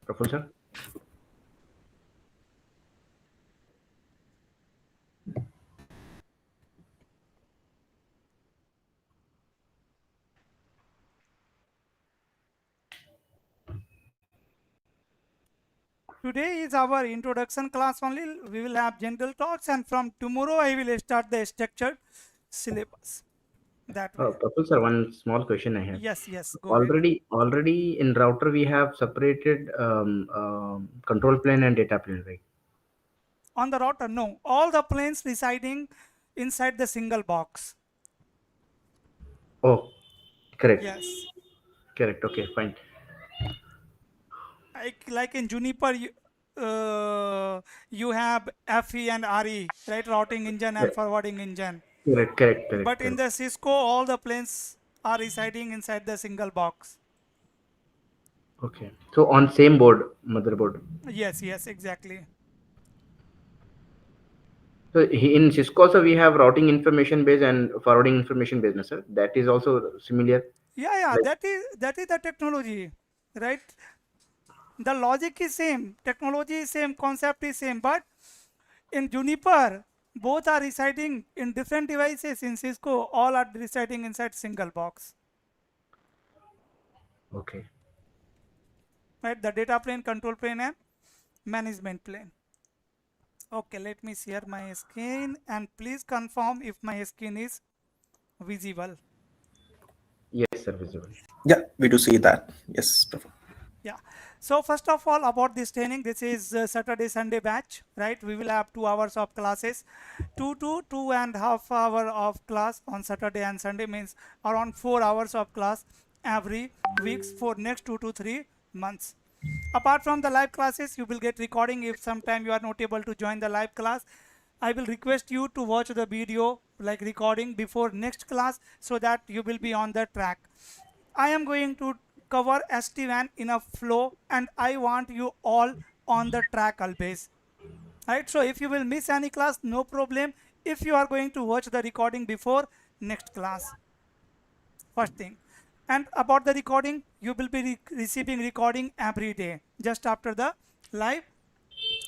Professor? Today is our introduction class only. We will have general talks, and from tomorrow I will start the structured syllabus. That way. Professor, one small question I have. Yes, yes, go ahead. Already in router we have separated control plane and data plane, right? On the router, no. All the planes residing inside the single box. Oh, correct. Yes. Correct. Okay, fine. Like in Juniper, you have FE and RE, right? Routing engine and Correct. forwarding engine. Correct. But in the Cisco, all the planes are residing inside the single box. Okay. So on same board, motherboard. Yes, yes, exactly. So in Cisco also we have routing information base and forwarding information base, no, sir. That is also similar. Yeah, Like, that is the technology, right? The logic is same, technology is same, concept is same, but in Juniper, both are residing in different devices. In Cisco, all are residing inside single box. okay. Right? The data plane, control plane, and management plane. Okay, let me share my screen and please confirm if my screen is visible. Yes, sir, visible. Yeah, we do see that. Yes, Praphul. Yeah. So first of all, about this training, this is Saturday Sunday batch, right? We will have 2 hours of classes, 2 to 2.5 hour of class on Saturday and Sunday, means around 4 hours of class every weeks for next 2 to 3 months. Apart from the live classes, you will get recording if sometime you are not able to join the live class. I will request you to watch the video like recording before next class so that you will be on the track. I am going to cover SD-WAN in a flow and I want you all on the track always. Right, so if you will miss any class, no problem if you are going to watch the recording before next class. First thing. And about the recording, you will be receiving recording every day just after the live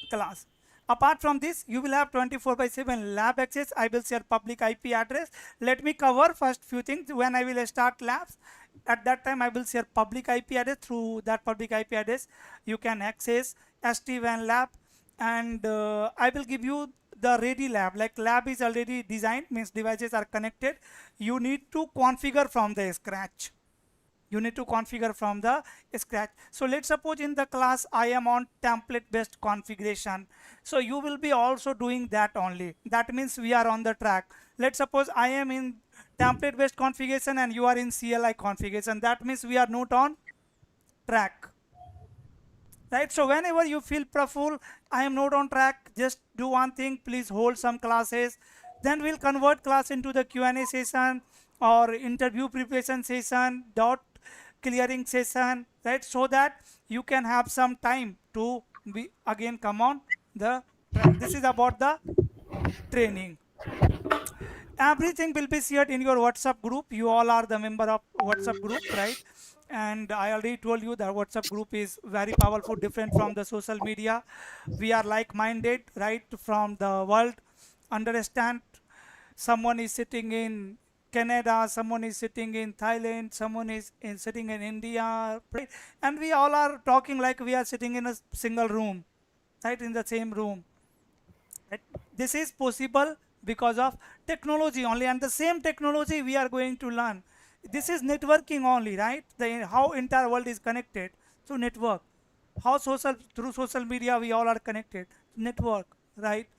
class. Apart from this, you will have 24/7 lab access. I will share public IP address. Let me cover first few things. When I will start labs, at that time I will share public IP address. Through that public IP address, you can access SD-WAN lab, and I will give you the ready lab. Like lab is already designed, means devices are connected. You need to configure from the scratch. You need to configure from the scratch. So let's suppose in the class I am on template based configuration, so you will be also doing that only. That means we are on the track. Let's suppose I am in template based configuration and you are in CLI configuration. That means we are not on track, right? So whenever you feel Praphul, I am not on track, just do one thing, please hold some classes, then we'll convert class into the Q&A session or interview preparation session, dot clearing session, right? So that you can have some time to be again come on the track. This is about the training. Everything will be shared in your WhatsApp group. You all are the member of WhatsApp group, right? And I already told you that WhatsApp group is very powerful, different from the social media. We are like-minded, right? From the world, understand. Someone is sitting in Canada, someone is sitting in Thailand, someone is sitting in India, right? And we all are talking like we are sitting in a single room, right? In the same room. Right? This is possible because of technology only, and the same technology we are going to learn. This is networking only, right? How entire world is connected through network. How through social media we all are connected. Network, right?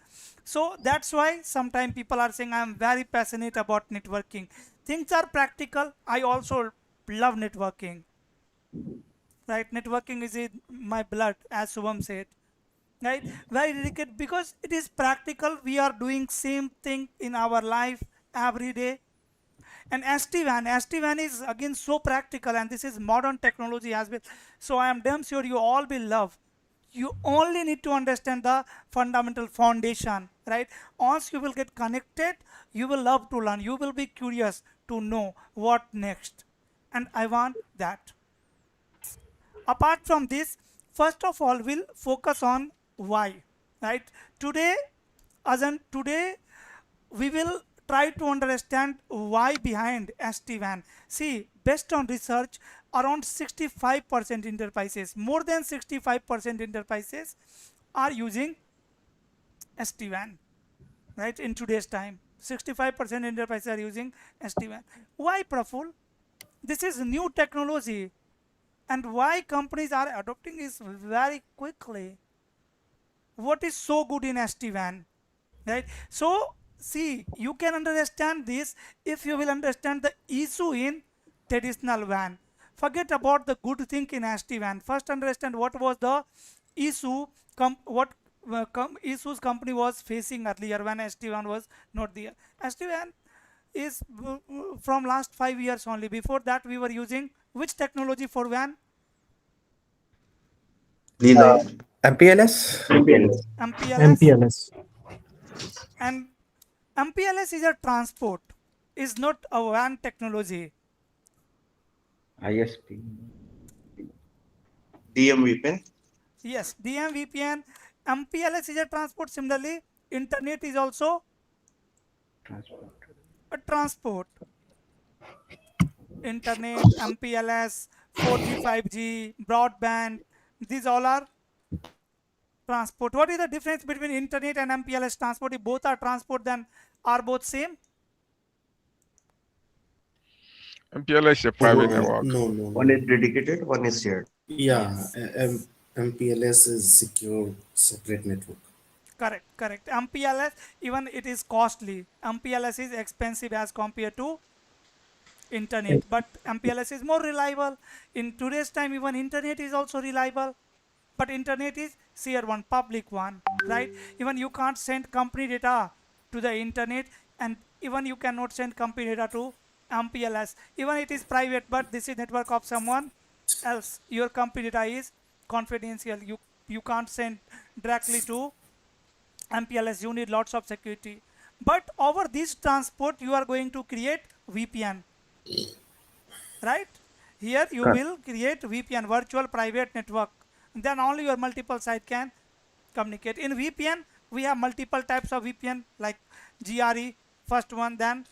So that's why sometimes people are saying I am very passionate about networking. Things are practical. I also love networking. Right? Networking is in my blood, as Subham said, right? Very delicate because it is practical. We are doing same thing in our life every day. And SD-WAN is again so practical, and this is modern technology as well. So I am damn sure you all will love. You only need to understand the fundamental foundation, right? Once you will get connected, you will love to learn, you will be curious to know what next, and I want that. Apart from this, first of all, we'll focus on why, right? Today, today, we will try to understand why behind SD-WAN. See, based on research, around 65% enterprises, more than 65% enterprises are using SD-WAN, right? In today's time, 65% enterprises are using SD-WAN. Why, Praful? This is new technology, and why companies are adopting is very quickly. What is so good in SD-WAN, right? So see, you can understand this if you will understand the issue in traditional WAN. Forget about the good thing in SD-WAN. First understand what was the issue, what issues company was facing earlier when SD-WAN was not there. SD-WAN is from last 5 years only. Before that we were using which technology for WAN? MPLS. MPLS. MPLS. And MPLS is a transport, is not a WAN technology. ISP. DMVPN. Yes, DM VPN. MPLS is a transport. Similarly, internet is also Transport. a transport. Internet, MPLS, 4G, 5G, broadband, these all are transport. What is the difference between internet and MPLS transport? If both are transport, then are both same? MPLS is a private No, network. no, no, One no. is dedicated, one is shared. Yeah, Yes. MPLS is secure separate network. Correct. MPLS, even it is costly. MPLS is expensive as compared to internet, but MPLS is more reliable. In today's time, even internet is also reliable, but internet is tier one, public one, right? Even you can't send company data to the internet, and even you cannot send company data to MPLS. Even it is private, but this is network of someone else. Your company data is confidential. You can't send directly to MPLS. You need lots of security. But over this transport, you are going to create VPN, right? Here you will create VPN, virtual private network. Then only your multiple site can communicate. In VPN, we have multiple types of VPN like GRE, first one, then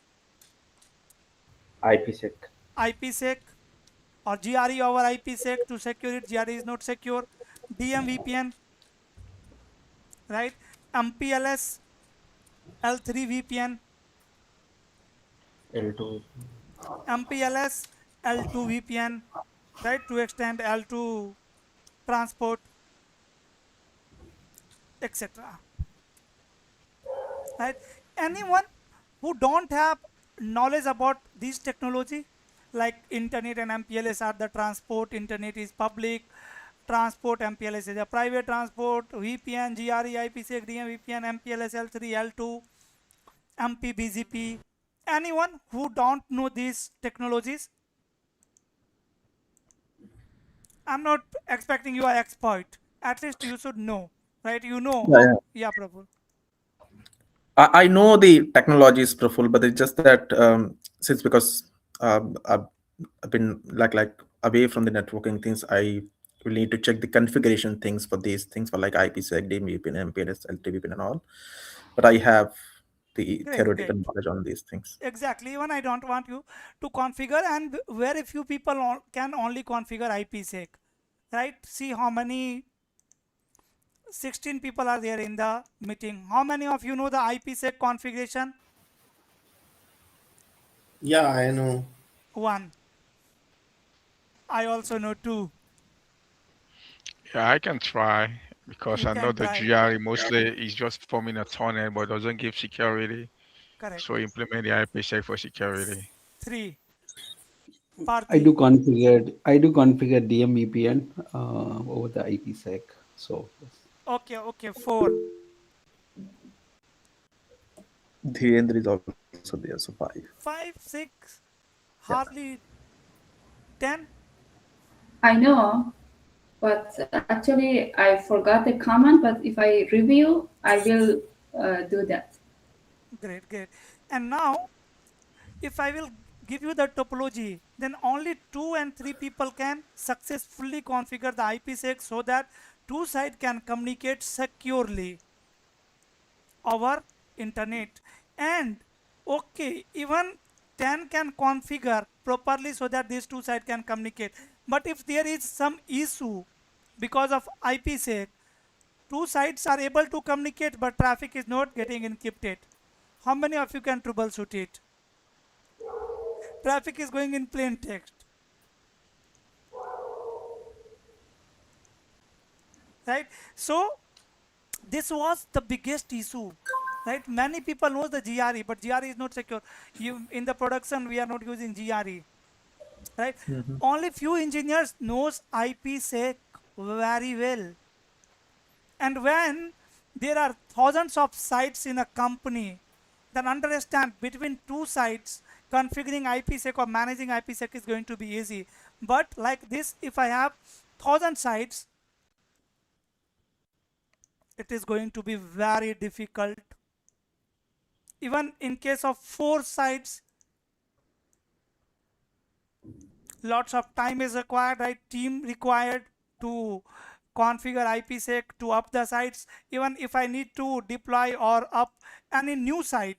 IPsec. IPsec or GRE over IPsec to secure it. GRE is not secure. DMVPN, right? MPLS, L3 VPN, L2. MPLS, L2 VPN, right? To extend L2 transport, etc. Right? Anyone who don't have knowledge about this technology, like internet and MPLS are the transport, internet is public transport, MPLS is a private transport, VPN, GRE, IPsec, DMVPN, MPLS, L3, L2, MP, BGP. Anyone who don't know these technologies, I'm not expecting you are expert. At least you should know, right? You know Yeah, how, yeah. yeah, Prabhu. I know the technology is Praful, but it's just that since because I've been like away from the networking things, I will need to check the configuration things for these things for like IPsec, DMVPN, MPLS, LTVPN, and all. But I have the Great. theoretical knowledge on these things. Exactly. Even I don't want you to configure, and very few people can only configure IPsec, right? See how many 16 people are there in the meeting. How many of you know the IPsec configuration? Yeah, I know. One. I also know two. Yeah, I can try because You I know can the try. GRE mostly is just forming a tunnel but doesn't give security. So Correct. implement the IPsec for security. Three. I Parthi. do configure DMVPN over the IPsec. So yes. Okay. Four. Dhirendra is also there, so 5. Five, six. Yeah. Hardly 10. I know, but actually I forgot the comment. But if I review, I will do that. Great. And now, if I will give you the topology, then only 2 and 3 people can successfully configure the IPsec so that two sides can communicate securely over internet. And okay, even 10 can configure properly so that these two sides can communicate. But if there is some issue because of IPsec, two sides are able to communicate but traffic is not getting encrypted. How many of you can troubleshoot it? Traffic is going in plain text, right? So this was the biggest issue, right? Many people knows the GRE, but GRE is not secure. You in the production we are not using GRE, right? Only few engineers knows IPsec very well. And when there are thousands of sites in a company, then understand between two sites, configuring IPsec or managing IPsec is going to be easy. But like this, if I have 1,000 sites, it is going to be very difficult. Even in case of 4 sites, lots of time is required, right? Team required to configure IPsec to up the sites. Even if I need to deploy or up any new site,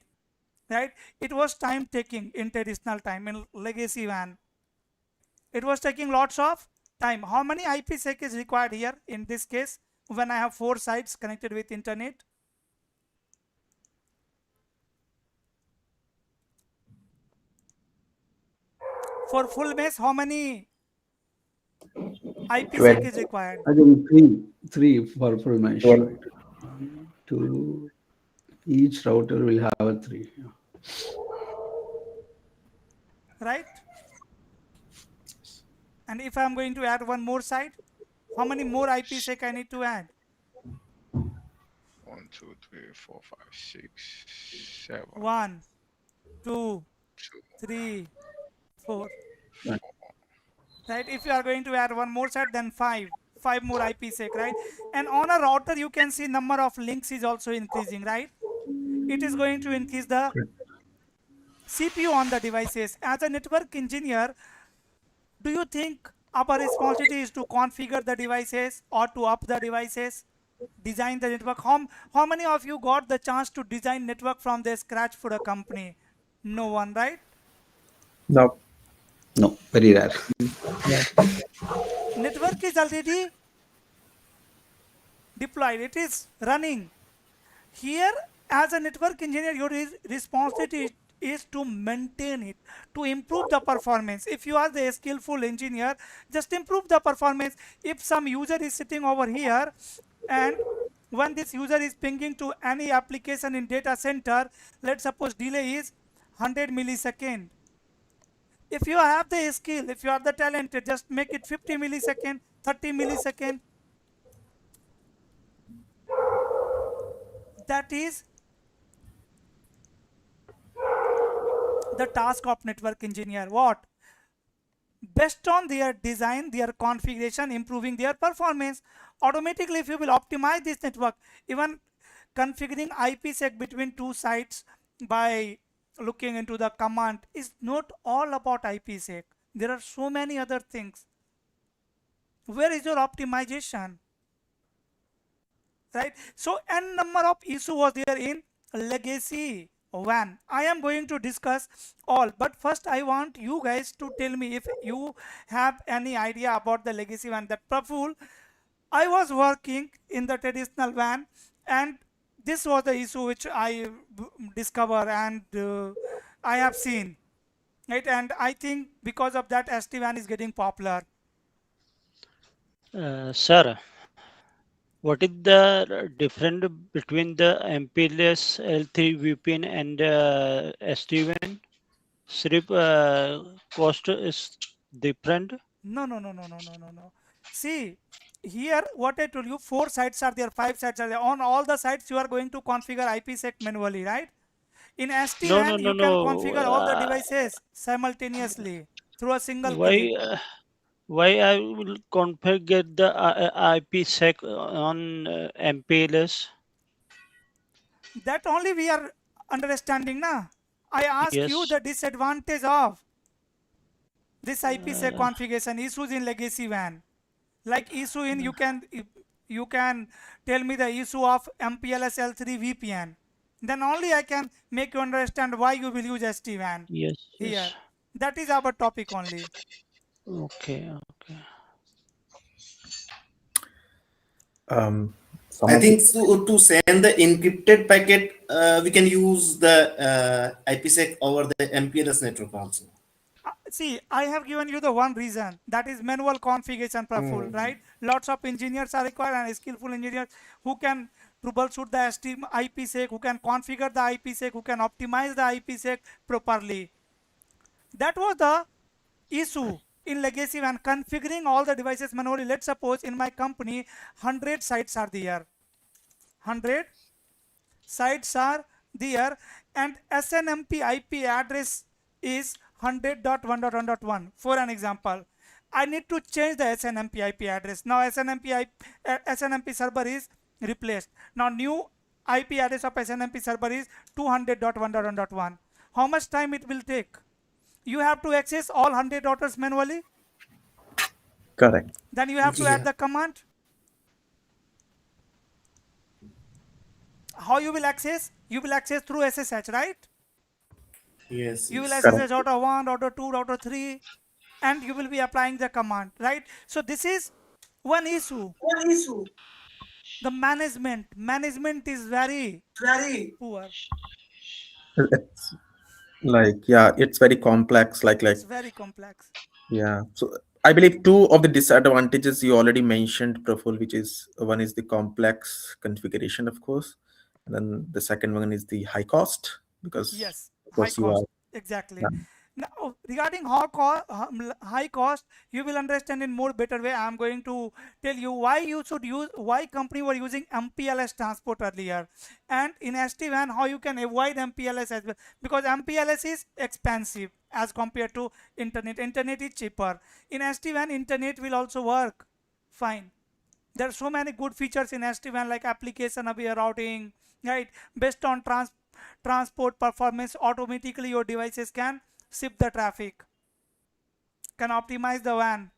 right? It was time taking in traditional time in legacy WAN. It was taking lots of time. How many IPsec is required here in this case? when I have 4 sites connected with internet? For full mesh, how many IPsec 12. is required? I think three for full mesh, right? Two. Each router will have a three. Yeah. Right? And if I'm going to add one more site, how many more IPsec I need to add? 1, 2, 3, 4, 5, 6, 7, 1, 2, 2, 3, 4. 4. Right? If you are going to add one more site, then 5 more IPsec, right? And on a router, you can see number of links is also increasing, right? It is going to increase the CPU on the devices. As a network engineer, do you think our responsibility is to configure the devices or to up the devices, design the network? How many of you got the chance to design network from the scratch for a company? No one, right? No. No, very rare. Network is already deployed, it is running. Here, as a network engineer, your responsibility is to maintain it, to improve the performance. If you are the skillful engineer, just improve the performance. If some user is sitting over here and when this user is pinging to any application in data center, let's suppose delay is 100 millisecond. If you have the skill, if you are the talented, just make it 50 millisecond, 30 millisecond. That is the task of network engineer. What? Based on their design, their configuration, improving their performance. Automatically, if you will optimize this network, even configuring IPsec between two sites by looking into the command is not all about IPsec. There are so many other things. Where is your optimization? Right? So n number of issue was there in legacy WAN. I am going to discuss all, but first I want you guys to tell me if you have any idea about the legacy WAN. That Praphul, I was working in the traditional WAN, and this was the issue which I discover and I have seen. Right? And I think because of that, SD-WAN is getting popular. Sir, what is the difference between the MPLS L3 VPN and SD-WAN? Srip, cost is different. No. See, here what I told you, 4 sites are there, 5 sites are there. On all the sites, you are going to configure IPsec manually, right? In No, no, SD-WAN, no, you can no. configure all the devices simultaneously through a single click. Why? Why I will configure the IPsec on MPLS? That only we are understanding, na? I ask you Yes. the disadvantage of this IPsec Uh, configuration issues in legacy WAN. Like issue in you can tell me the issue of MPLS L3 VPN. Then only I can make you understand why you will use SD-WAN yes, here. yes. That is our topic only. Okay, okay. I Some of think so, to send the encrypted packet, we can use the IPsec over the MPLS network also. See, I have given you the one reason, that is manual configuration, Praful, right? Lots of engineers are required and skillful engineers who can troubleshoot the IPsec, who can configure the IPsec, who can optimize the IPsec properly. That was the issue in legacy WAN, configuring all the devices manually. Let's suppose in my company 100 sites are there. 100 sites are there and SNMP IP address is 100.1.1.1 for an example. I need to change the SNMP IP address. Now SNMP server is replaced. Now new IP address of SNMP server is 200.1.1.1. How much time it will take? You have to access all 100 routers manually. correct. Then you have to add Yeah. the command. How you will access? You will access through SSH, right? Yes. You will Yes. SSH Correct. router 1, router 2, router 3, and you will be applying the command, right? So this is one issue. The management is very poor. It's like, yeah, it's very complex. It's very complex. Yeah. So I believe two of the disadvantages you already mentioned, Praful, which is one is the complex configuration, of course, and then the second one is the high cost, because Yes, of high course you are. cost. Exactly. Yeah. Now, regarding high cost, you will understand in more better way. I am going to tell you why you should use, why company were using MPLS transport earlier, and in SD-WAN how you can avoid MPLS as well, because MPLS is expensive as compared to internet. Internet is cheaper. In SD-WAN, internet will also work fine. There are so many good features in SD-WAN like application aware routing, right? Based on transport performance, automatically your devices can shift the traffic, can optimize the WAN.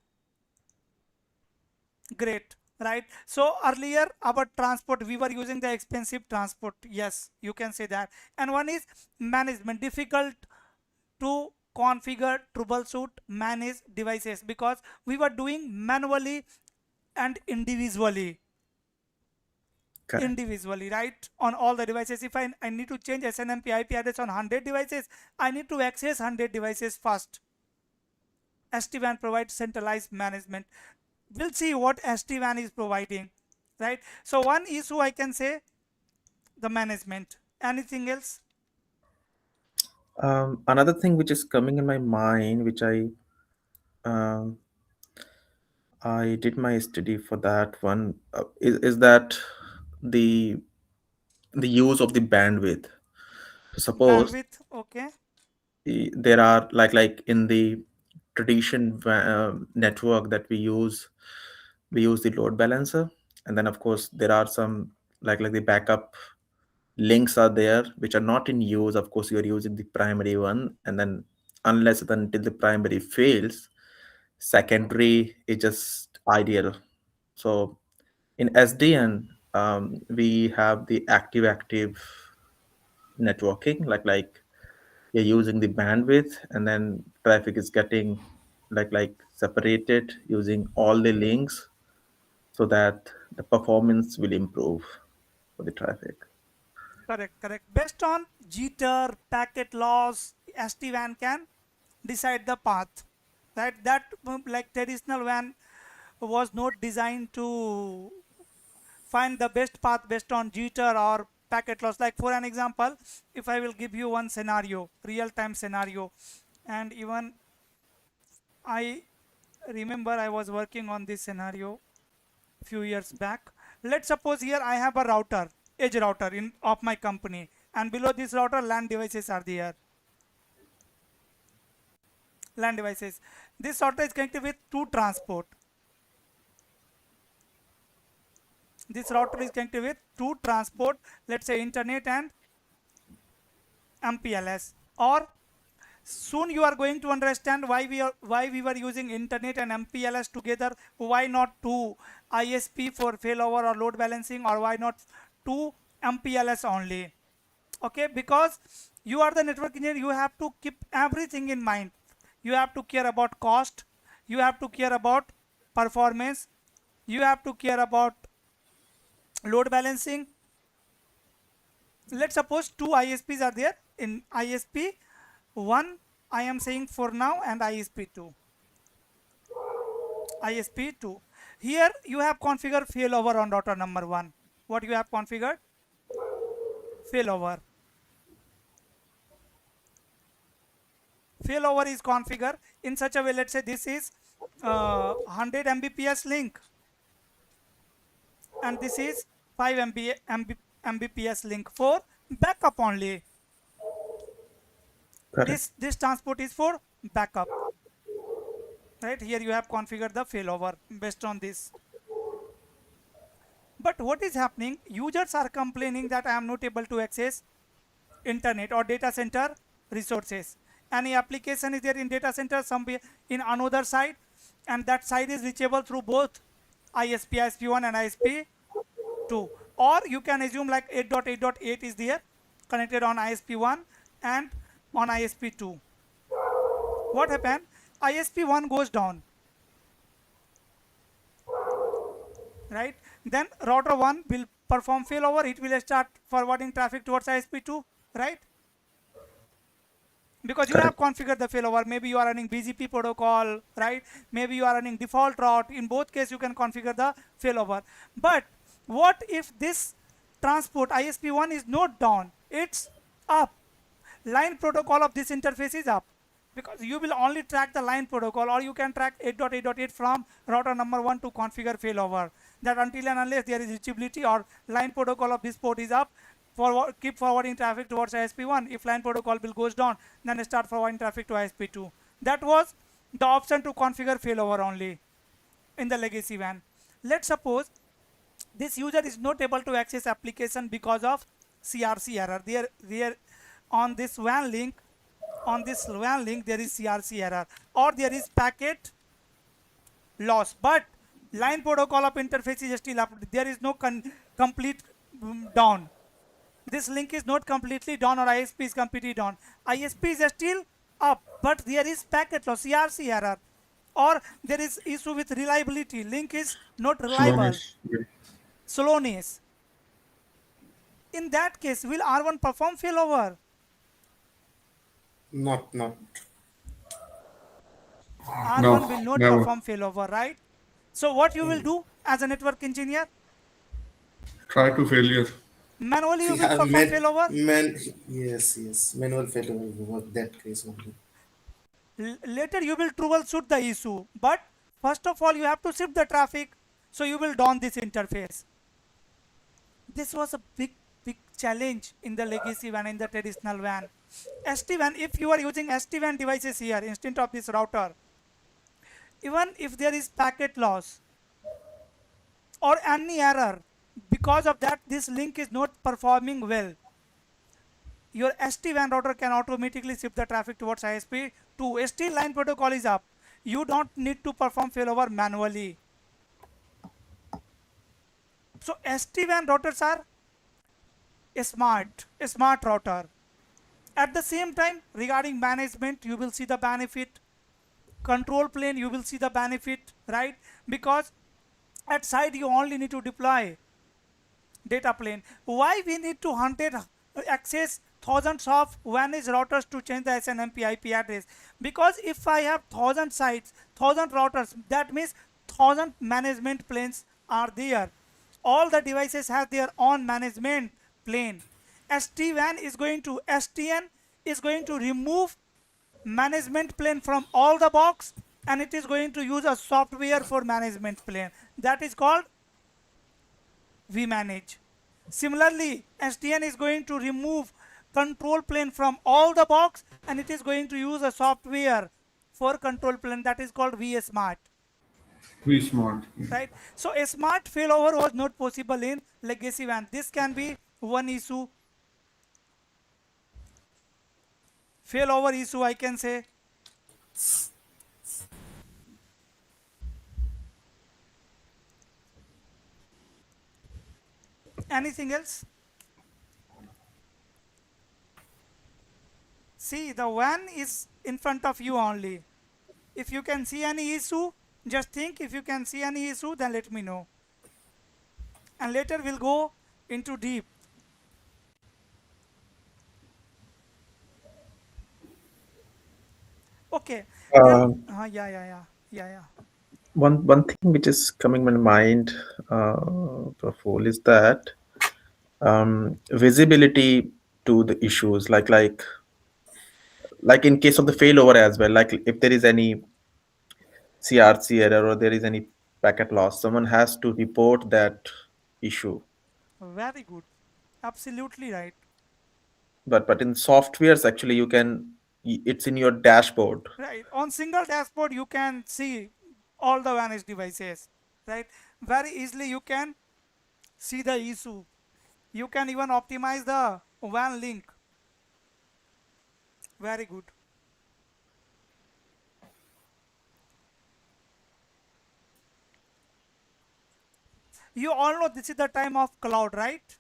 Great, right? So earlier our transport, we were using the expensive transport. Yes, you can say that. And one is management, difficult to configure, troubleshoot, manage devices, because we were doing manually and individually. Correct. Right, on all the devices. If I need to change SNMP IP address on 100 devices, I need to access 100 devices first. SD-WAN provides centralized management. We'll see what SD-WAN is providing, right? So one issue I can say, the management. Anything else? Another thing which is coming in my mind, which um, I did my study for that one, is that the the use of the bandwidth. Suppose Bandwidth, okay. there are like in the tradition network that we use the load balancer, and then of course there are some like the backup links are there which are not in use. Of course you are using the primary one, and then unless and until the primary fails, secondary is just ideal. So in SDN, we have the active networking, like you're using the bandwidth, and then traffic is getting like separated using all the links, so that the performance will improve for the traffic. Correct. Based on jitter, packet loss, SD-WAN can decide the path, right? That like traditional WAN was not designed to find the best path based on jitter or packet loss. Like for an example, if I will give you one scenario, real-time scenario, and even I remember I was working on this scenario few years back. Let's suppose here I have a router, edge router in of my company, and below this router LAN devices are there. LAN devices. This router is connected with two transport. This router is connected with two transport, let's say internet and MPLS. Or soon you are going to understand why we were using internet and MPLS together. Why not two ISP for failover or load balancing, or why not two MPLS only? Okay, because you are the network engineer, you have to keep everything in mind. You have to care about cost, you have to care about performance, you have to care about load balancing. Let's suppose two ISPs are there. In ISP 1 I am saying for now, and ISP 2. ISP 2. Here you have configured failover on router number 1. What you have configured? Failover. Failover is configured in such a way, let's say this is 100 Mbps link, and this is 5 Mbps link for backup only. Correct. This transport is for backup, right? Here you have configured the failover based on this. But what is happening? Users are complaining that I am not able to access internet or data center resources. Any application is there in data center, somewhere in another side, and that side is reachable through both ISP, ISP1 and ISP2. Or you can assume like 8.8.8 is there connected on ISP1 and on ISP2. What happened? ISP1 goes down, right? Then router 1 will perform failover. It will start forwarding traffic towards ISP2, right? Because you have Correct. configured the failover. Maybe you are running BGP protocol, right? Maybe you are running default route. In both cases, you can configure the failover. But what if this transport ISP1 is not down? It's up. Line protocol of this interface is up, because you will only track the line protocol, or you can track 8.8.8 from router number 1 to configure failover. That until and unless there is reachability or line protocol of this port is up, keep forwarding traffic towards ISP1. If line protocol bill goes down, then start forwarding traffic to ISP2. That was the option to configure failover only in the legacy WAN. Let's suppose this user is not able to access application because of CRC error. There on this WAN link, there is CRC error, or there is packet loss, but line protocol of interface is still up. There is no complete down. This link is not completely down, or ISP is completely down. ISP is still up, but there is packet loss, CRC error, or there is issue with reliability. Link is not reliable, Slowness. Yeah. slowness. In that case, will R1 perform failover? Not. R1 will No, not never. perform failover, right? So what you will do as a network engineer? Try to failure. Manually you will Yeah, perform failover. yes. Manual failure will work that case only. Later you will troubleshoot the issue, but first of all you have to shift the traffic, so you will down this interface. This was a big challenge in the legacy WAN, in the traditional WAN. SD-WAN, if you are using SD-WAN devices here instead of this router, even if there is packet loss or any error, because of that this link is not performing well, your SD-WAN router can automatically shift the traffic towards ISP to still line protocol is up. You don't need to perform failover manually. So SD-WAN routers are a smart router. At the same time, regarding management, you will see the benefit. Control plane, you will see the benefit, right? Because at side you only need to deploy data plane. Why we need to access thousands of WAN edge routers to change the SNMP IP address? Because if I have 1,000 sites, 1,000 routers, that means 1,000 management planes are there. All the devices have their own management plane. SDN is going to remove management plane from all the box, and it is going to use a software for management plane that is called vManage. Similarly, SDN is going to remove control plane from all the box, and it is going to use a software for control plane that is called vSmart. Be smart. Right? So a smart failover was not possible in legacy WAN. This can be one issue. Failover issue, I can say. Anything else? See, the WAN is in front of you only. If you can see any issue, just think. If you can see any issue, then let me know. And later we'll go into deep. Okay. Yeah. One thing which is coming to my mind, Praful, is that visibility to the issues, like in case of the failover as well, like if there is any CRC error or there is any packet loss, someone has to report that issue. Very good. Absolutely right. But in softwares, actually, it's in your dashboard. Right. On single dashboard, you can see all the WAN edge devices. Right. Very easily you can see the issue. You can even optimize the WAN link. Very good. You all know this is the time of cloud, right?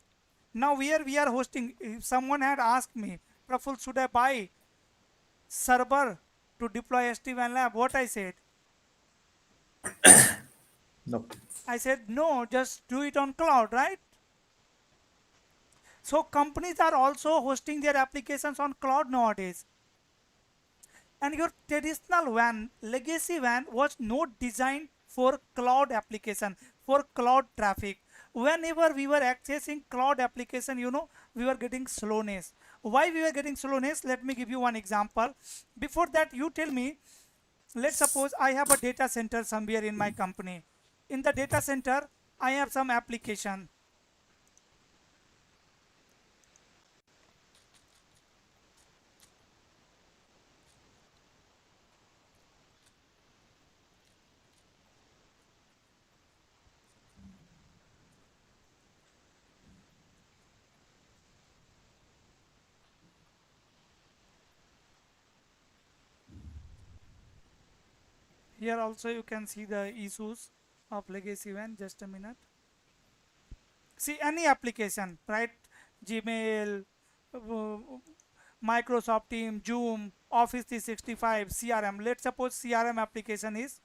Now where we are hosting, if someone had asked me, Praful, should I buy server to deploy SD-WAN lab? What I said? Nope. I said, no, just do it on cloud, right? So companies are also hosting their applications on cloud nowadays. And your traditional WAN, legacy WAN, was not designed for cloud application, for cloud traffic. Whenever we were accessing cloud application, we were getting slowness. Why we were getting slowness? Let me give you one example. Before that, you tell me, let's suppose I have a data center somewhere in my company. In the data center, I have some application. Here also you can see the issues of legacy WAN. Just a minute. See any application, right? Gmail, Microsoft Team, Zoom, Office 365, CRM. Let's suppose CRM application is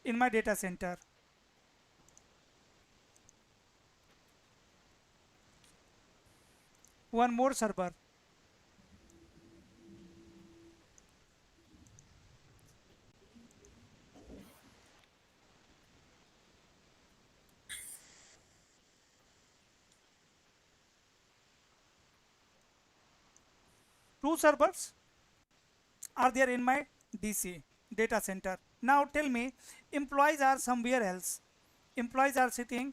in my data center. One more server. Two servers are there in my DC data center. Now tell me, employees are somewhere else. Employees are sitting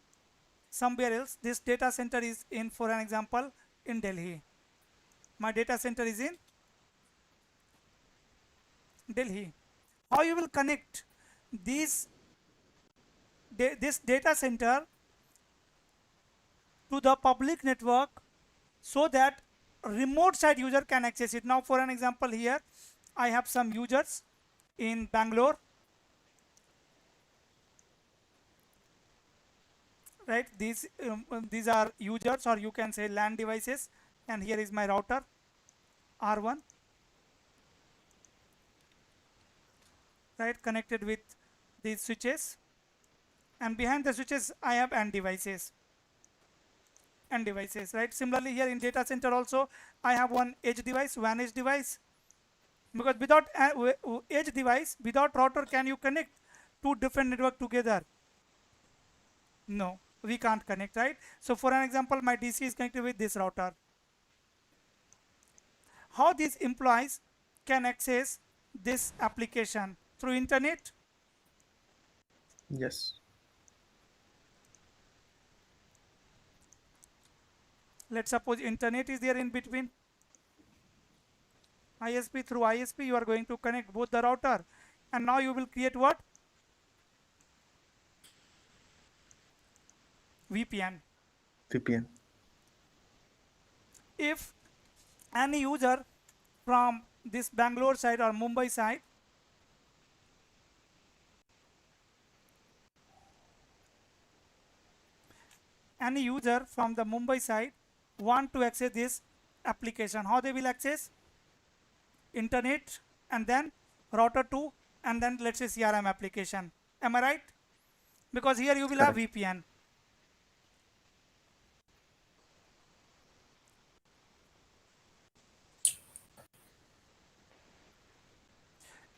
somewhere else. This data center is in, for an example, in Delhi. My data center is in Delhi. How you will connect this data center to the public network so that remote side user can access it? Now for an example, here I have some users in Bangalore, right? These are users, or you can say LAN devices, and here is my router R1, right, connected with these switches, and behind the switches I have N devices, right? Similarly, here in data center also I have one edge device, WAN edge device, because without edge device, without router, can you connect two different network together? No, we can't connect, right? So for an example, my DC is connected with this router. How these employees can access this application? Through internet? Yes. Let's suppose internet is there in between. ISP, through ISP you are going to connect both the router, and now you will create what? VPN. VPN. If any user from this Bangalore side or Mumbai side want to access this application, how they will access? Internet, and then router 2, and then let's say CRM application. Am I right? Because here you will have VPN.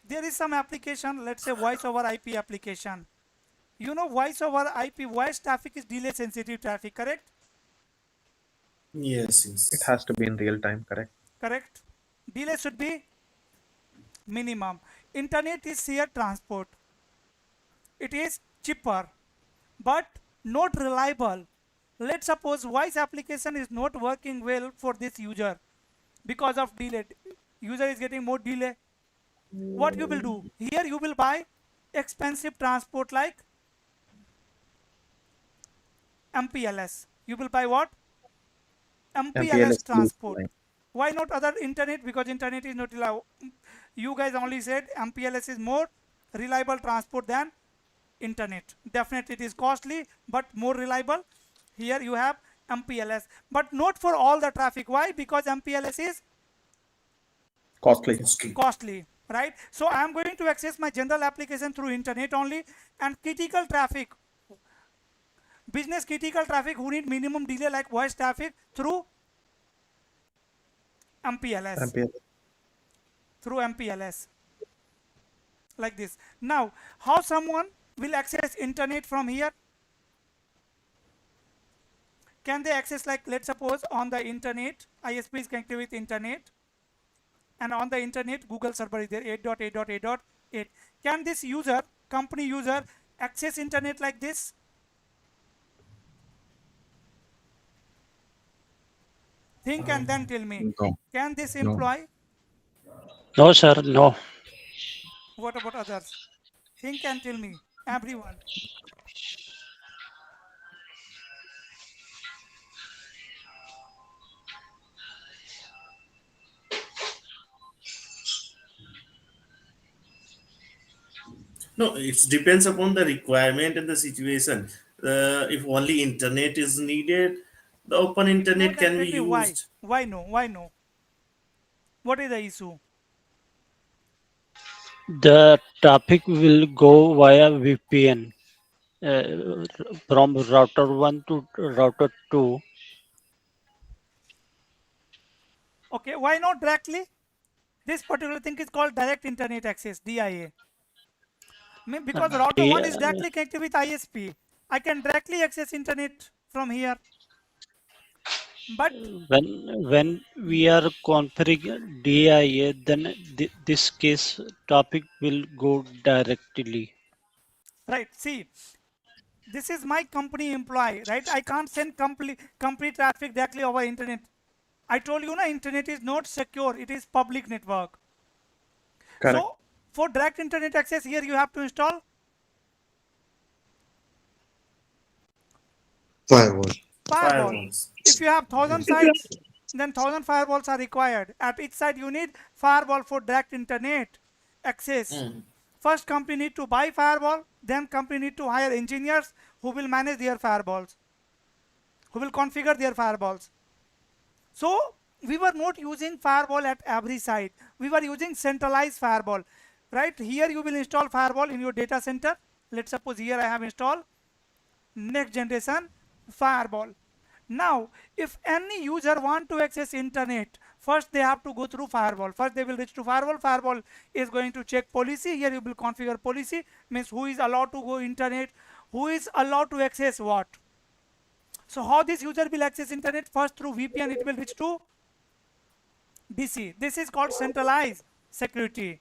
There is some application, let's say voice over IP application. Voice over IP, voice traffic is delay sensitive traffic, correct? Yes, It yes. has to be in real time, correct? Correct. Delay should be minimum. Internet is shared transport. It is cheaper, but not reliable. Let's suppose voice application is not working well for this user because of delay. User is getting more delay. What you will do? Here you will buy expensive transport like MPLS. You will buy what? MPLS transport. Why not other internet? Because internet is not reliable. You guys only said MPLS is more reliable transport than internet. Definitely it is costly but more reliable. Here you have MPLS, but not for all the traffic. Why? Because MPLS is Costly. costly. right? So I am going to access my general application through internet only, and critical traffic, business critical traffic who need minimum delay like voice traffic through MPLS, MPLS. through MPLS, like this. Now, how someone will access internet from here? Can they access, like, let's suppose on the internet, ISP is connected with internet, and on the internet Google server is there 8.8.8.8. Can this user, company user, access internet like this? Think and then tell me. No. Can this No. employ? No, sir, no. What about others? Think and tell me, everyone. No, it depends upon the requirement and the situation. If only internet is needed, the open No, internet can be definitely. Why? used. Why no? Why no? What is the issue? The traffic will go via VPN from router 1 to router 2. Okay, why not directly? This particular thing is called direct internet access, DIA. Because router 1 is directly connected with ISP. I can directly access internet from here. But when we are configuring DIA, then this case traffic will go directly. right, see, this is my company employee, right? I can't send complete traffic directly over internet. I told you, na, internet is not secure. It is public network. Correct. So for direct internet access, here you have to install Firewall. firewall. Firewalls. If you have 1,000 sites, then 1,000 firewalls are required. At each site you need firewall for direct internet access. First company need to buy firewall, then company need to hire engineers who will manage their firewalls, who will configure their firewalls. So we were not using firewall at every site. We were using centralized firewall, right? Here you will install firewall in your data center. Let's suppose here I have installed next generation firewall. Now, if any user want to access internet, first they have to go through firewall. First they will reach to firewall. Firewall is going to check policy. Here you will configure policy, means who is allowed to go internet, who is allowed to access what. So how this user will access internet? First through VPN it will reach to DC. This is called centralized security.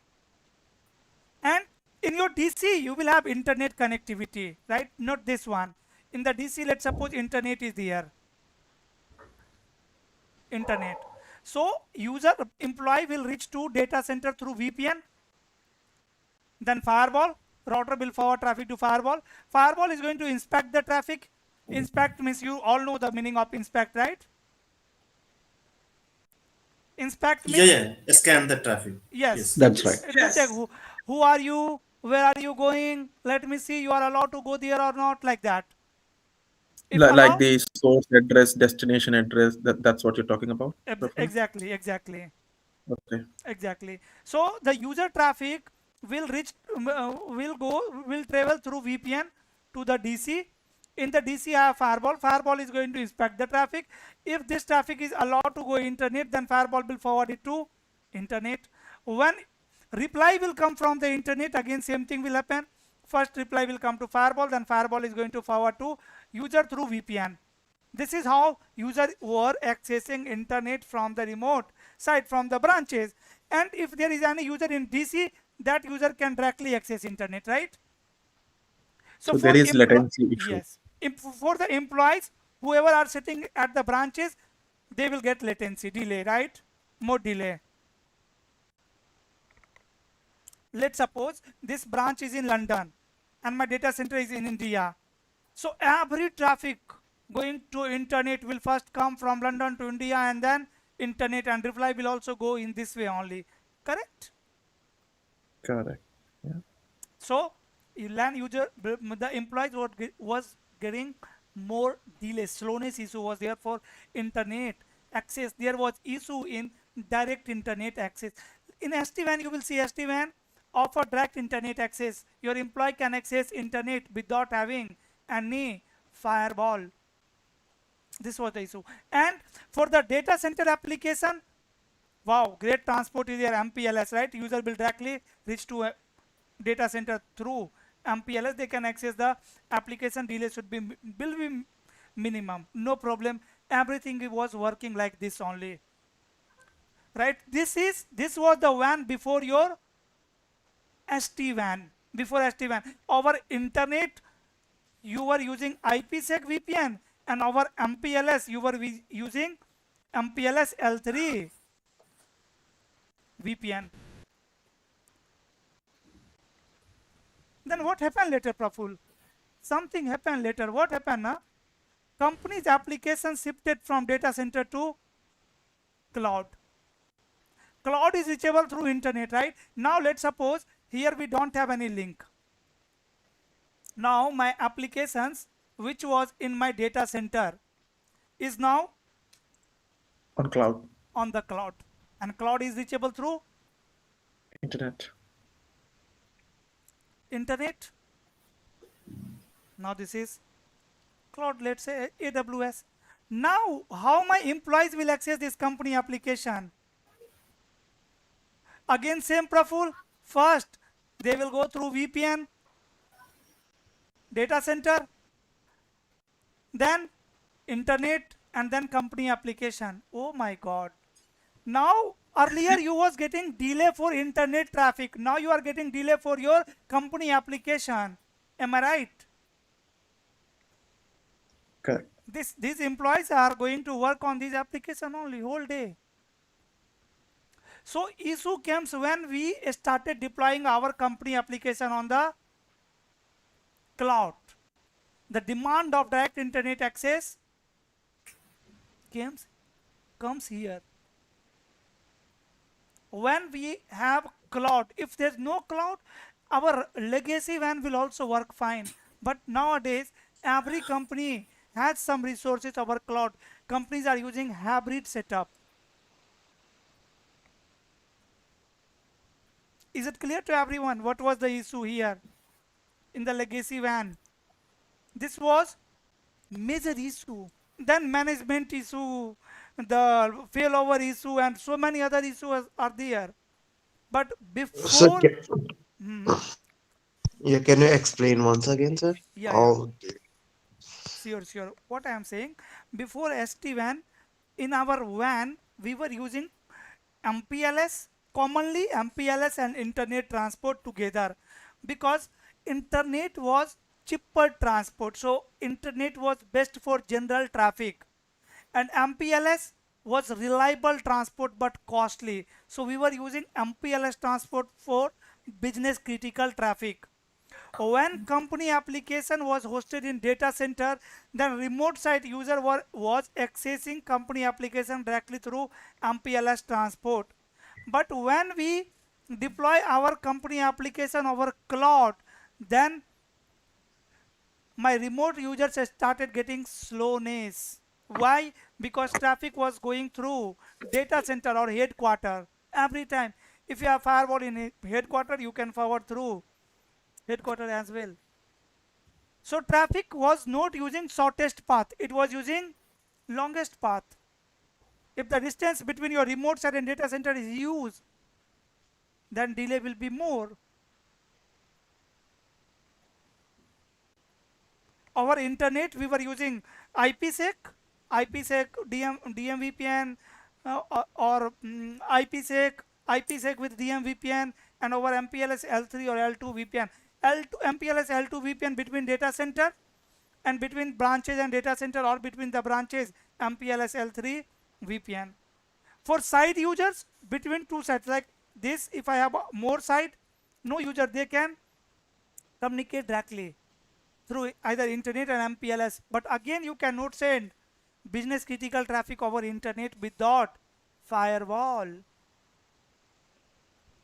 And in your DC you will have internet connectivity, right? Not this one. In the DC, let's suppose internet is there. Internet. So user employee will reach to data center through VPN. Then firewall, router will forward traffic to firewall. Firewall is going to inspect the traffic. Inspect means you all know the meaning of inspect, right? Inspect means Scan the traffic. yes. That's right. It will check who are you, where are you going, let me see you are allowed to go there or not, like that. If Like allow, the source address, destination address, that's what you're talking about? exactly. Okay. Exactly. So the user traffic will reach, will travel through VPN to the DC. In the DC I have firewall. Firewall is going to inspect the traffic. If this traffic is allowed to go internet, then firewall will forward it to internet. When reply will come from the internet, again same thing will happen. First reply will come to firewall, then firewall is going to forward to user through VPN. This is how user were accessing internet from the remote site, from the branches. And if there is any user in DC, that user can directly access internet, right? So there is latency issue. Yes. For the employees, whoever are sitting at the branches, they will get latency, delay, right? More delay. Let's suppose this branch is in London and my data center is in India. So every traffic going to internet will first come from London to India, and then internet and reply will also go in this way only. Correct? Correct. Yeah. So LAN user, the employees was getting more delay, slowness issue was there for internet access. There was issue in direct internet access. in SD-WAN, you will see SD-WAN offer direct internet access. Your employee can access internet without having any firewall. This was the issue. And for the data center application, wow, great transport is your MPLS, right? User will directly reach to a data center through MPLS. They can access the application. Delay should be will be minimum, no problem. Everything was working like this only, right? This was the WAN before your SD-WAN. Before SD-WAN, our internet, you were using IPsec VPN, and our MPLS, you were using MPLS L3 VPN. Then what happened later, Praful? Something happened later. What happened? Huh? Company's application shifted from data center to cloud. Cloud is reachable through internet, right? Now let's suppose here we don't have any link. Now my applications which was in my data center is now On cloud. On the cloud, and cloud is reachable through Internet. Internet. Now this is cloud, let's say AWS. Now how my employees will access this company application? Again same, Praful. First they will go through VPN, data center, then internet, and then company application. Oh my god. Now earlier you was getting delay for internet traffic. Now you are getting delay for your company application. Am I right? Correct. These employees are going to work on this application only whole day. So issue comes when we started deploying our company application on the cloud. The demand of direct internet access comes here. When we have cloud, if there's no cloud, our legacy WAN will also work fine. But nowadays, every company has some resources over cloud. Companies are using hybrid setup. Is it clear to everyone what was the issue here in the legacy WAN? This was major issue. Then management issue, the failover issue, and so many other issues are there. But So, before, yeah, can you explain once again, sir? yeah. Sure. What I am saying, before SD-WAN, in our WAN, we were using MPLS, commonly MPLS and internet transport together, because internet was cheaper transport. So internet was best for general traffic, and MPLS was reliable transport but costly. So we were using MPLS transport for business critical traffic. When company application was hosted in data center, then remote site user was accessing company application directly through MPLS transport. But when we deploy our company application over cloud, then my remote users started getting slowness. Why? Because traffic was going through data center or headquarter every time. If you have firewall in headquarter, you can forward through headquarter as well. So traffic was not using shortest path, it was using longest path. If the distance between your remote site and data center is huge, then delay will be more. Our internet, we were using IPsec, DMVPN, or IPsec with DMVPN, and over MPLS L3 or L2 VPN. MPLS L2 VPN between data center and between branches and data center, or between the branches, MPLS L3 VPN. For site users, between two sites like this, if I have more site, no user, they can communicate directly through either internet and MPLS. But again, you cannot send business critical traffic over internet without firewall.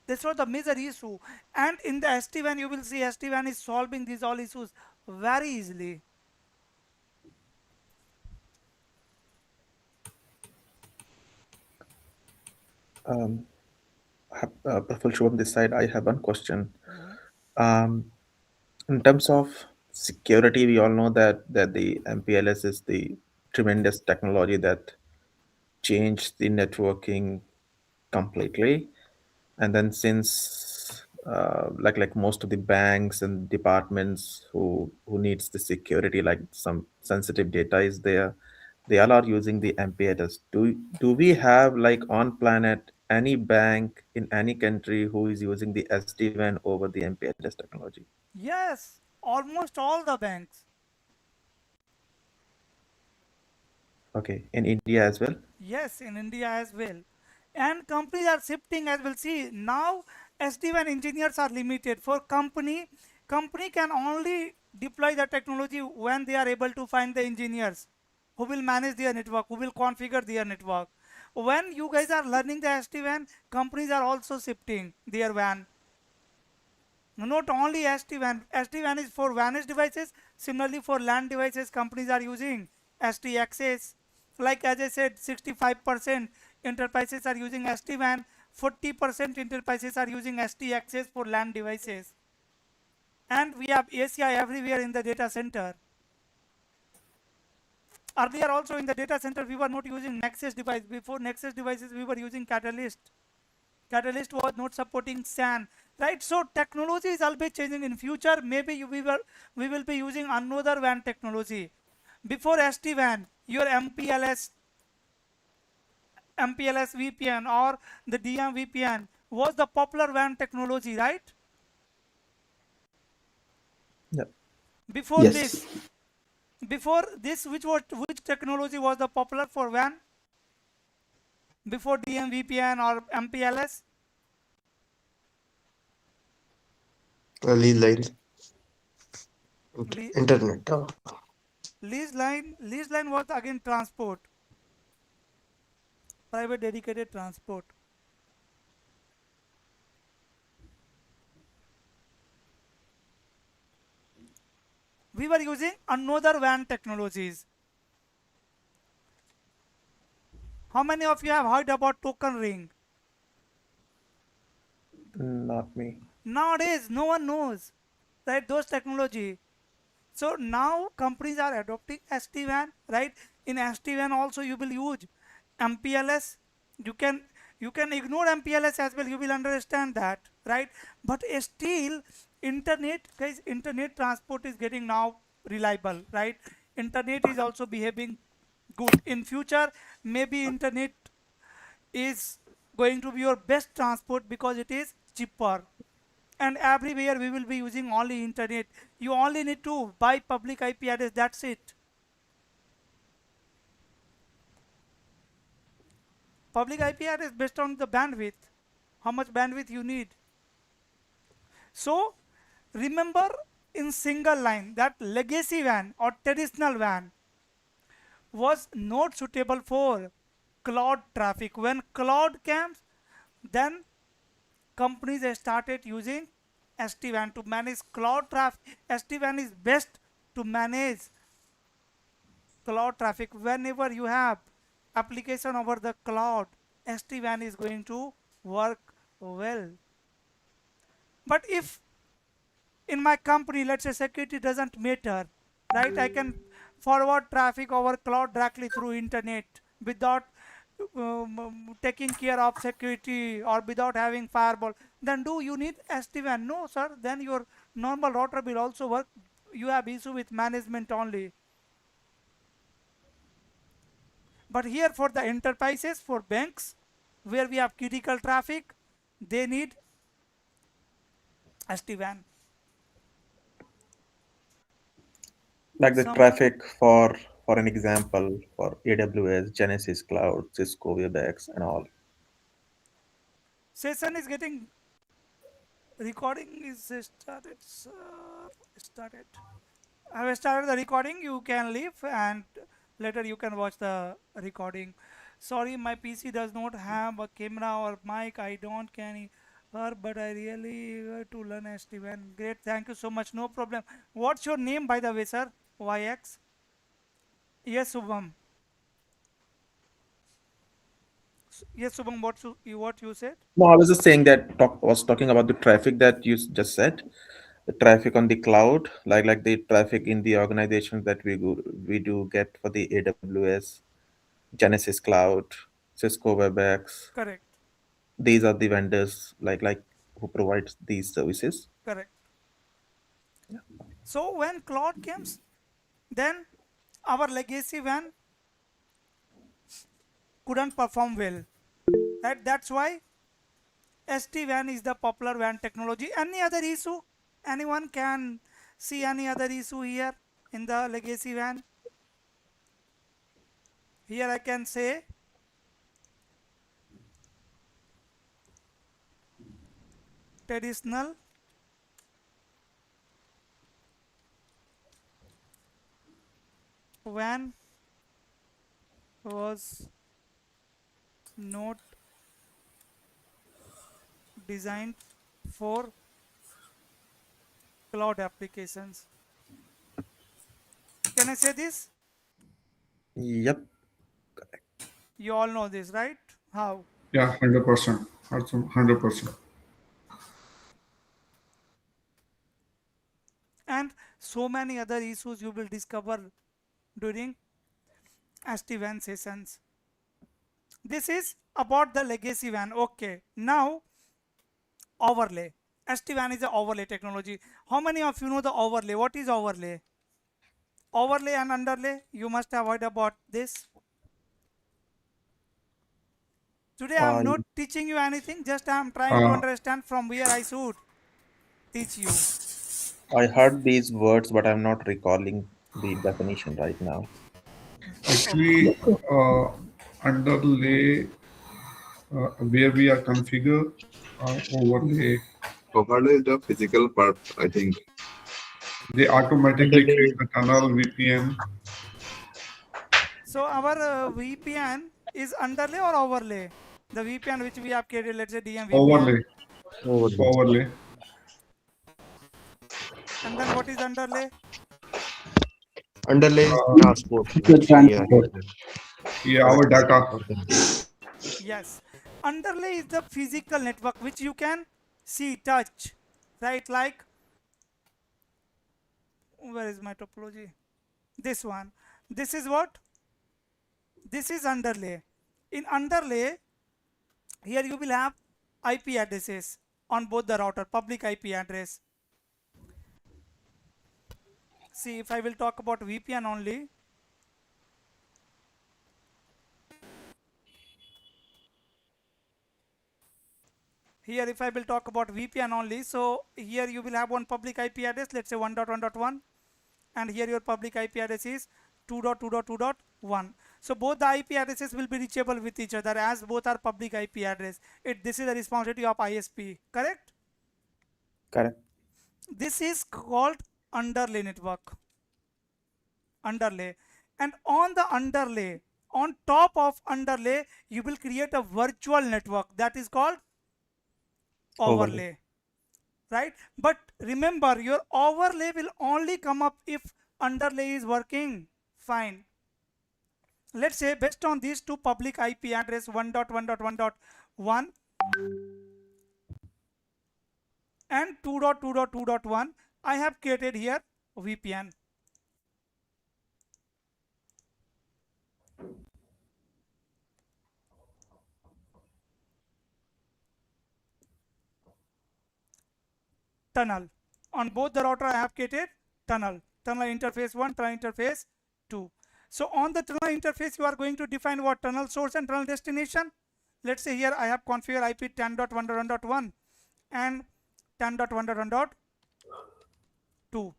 This was the major issue. And in the SD-WAN, you will see SD-WAN is solving these all issues very easily. Praful Shubham this side. I have one question. Mhm. Um, in terms of security, we all know that the MPLS is the tremendous technology that changed the networking completely. And then since like most of the banks and departments who needs the security, like some sensitive data is there, they all are using the MPLS. Do we have like on planet any bank in any country who is using the SD-WAN over the MPLS technology? Yes, almost all the banks. Okay, in India as well. Yes, in India as well. And companies are shifting as well. See, now SD-WAN engineers are limited. For company can only deploy the technology when they are able to find the engineers who will manage their network, who will configure their network. When you guys are learning the SD-WAN, companies are also shifting their WAN. Not only SD-WAN. SD-WAN is for WAN devices. Similarly, for LAN devices, companies are using SD access. Like as I said, 65% enterprises are using SD-WAN. 40% enterprises are using SD access for LAN devices. And we have ACI everywhere in the data center. Earlier also in the data center, we were not using Nexus device. Before Nexus devices, we were using Catalyst. Catalyst was not supporting SAN, right? So technology is always changing. In future, maybe we will be using another WAN technology. Before SD-WAN, your MPLS VPN or the DM VPN was the popular WAN technology, right? Yeah. Before Yes. this, which technology was the popular for WAN? Before DM VPN or MPLS? Lead lines, Le- internet. lease line was again transport, private dedicated transport. We were using another WAN technologies. How many of you have heard about token ring? Not me. Nowadays, no one knows, right? Those technology. So now companies are adopting SD-WAN, right? In SD-WAN also you will use MPLS. You can you can ignore MPLS as well. You will understand that, right? But still, internet guys, internet transport is getting now reliable, right? Internet is also behaving good. In future, maybe internet is going to be your best transport because it is cheaper, and everywhere we will be using only internet. You only need to buy public IP address, that's it. Public IP address based on the bandwidth, how much bandwidth you need. So remember, in single line, that legacy WAN or traditional WAN was not suitable for cloud traffic. When cloud came, then companies started using SD-WAN to manage cloud traffic. SD-WAN is best to manage cloud traffic. Whenever you have application over the cloud, SD-WAN is going to work well. But if in my company, let's say security doesn't matter, right? I can forward traffic over cloud directly through internet without taking care of security or without having firewall. Then do you need SD-WAN? No, sir. Then your normal router will also work. You have issue with management only. But here for the enterprises, for banks, where we have critical traffic, they need SD-WAN. Like the Someone, traffic for an example for AWS, Genesis Cloud, Cisco WebEx, and all. session is getting, recording is started, sir. Started. I have started the recording. You can leave and later you can watch the recording. Sorry, my PC does not have a camera or mic. I don't can her, but I really eager to learn SD-WAN. Great, thank you so much. No problem. What's your name, by the way, sir? YX. Yes, Subham. Yes, Subham, what you said? No, I was just saying that was talking about the traffic that you just said, the traffic on the cloud, like the traffic in the organizations that we do get for the AWS, Genesis Cloud, Cisco WebEx. Correct. These are the vendors like who provides these services. Correct. So when cloud comes, then our legacy WAN couldn't perform well. Right? That's why SD-WAN is the popular WAN technology. Any other issue? Anyone can see any other issue here in the legacy WAN? Here I can say traditional WAN was not designed for cloud applications. Can I say this? Yep. You all know this, right? How? Yeah, 100%. 100%. And so many other issues you will discover during SD-WAN sessions. This is about the legacy WAN. Okay, now overlay. SD-WAN is an overlay technology. How many of you know the overlay? What is overlay? Overlay and underlay, you must have heard about this. Today I am not teaching you anything, just I am trying to understand from where I should teach you. I heard these words, but I'm not recalling the definition right now. Actually, underlay where we are configure overlay. Overlay is the physical part, I think. They automatically create the tunnel VPN. So our VPN is underlay or overlay? The VPN which we have created, let's say DM VPN. Overlay. And then what is underlay? Underlay is transport. Yeah, our data. Yes. Underlay is the physical network which you can see, touch, right? Like, where is my topology? This one. This is what? This is underlay. In underlay, here you will have IP addresses on both the router, public IP address. See, if I will talk about VPN only, here if I will talk about VPN only, so here you will have one public IP address, let's say 1.1.1, and here your public IP address is 2.2.2.1. So both the IP addresses will be reachable with each other as both are public IP address. This is the responsibility of ISP, correct? Correct. This is called underlay network. Underlay. And on the underlay, on top of underlay, you will create a virtual network that is called overlay. Right? But remember, your overlay will only come up if underlay is working fine. Let's say based on these two public IP address 1.1.1.1 and 2.2.2.1, I have created here VPN. Tunnel. On both the router I have created tunnel. Tunnel interface 1, tunnel interface 2. So on the tunnel interface you are going to define what? Tunnel source and tunnel destination. Let's say here I have configured IP 10.1.1.1 and 10.1.1.2.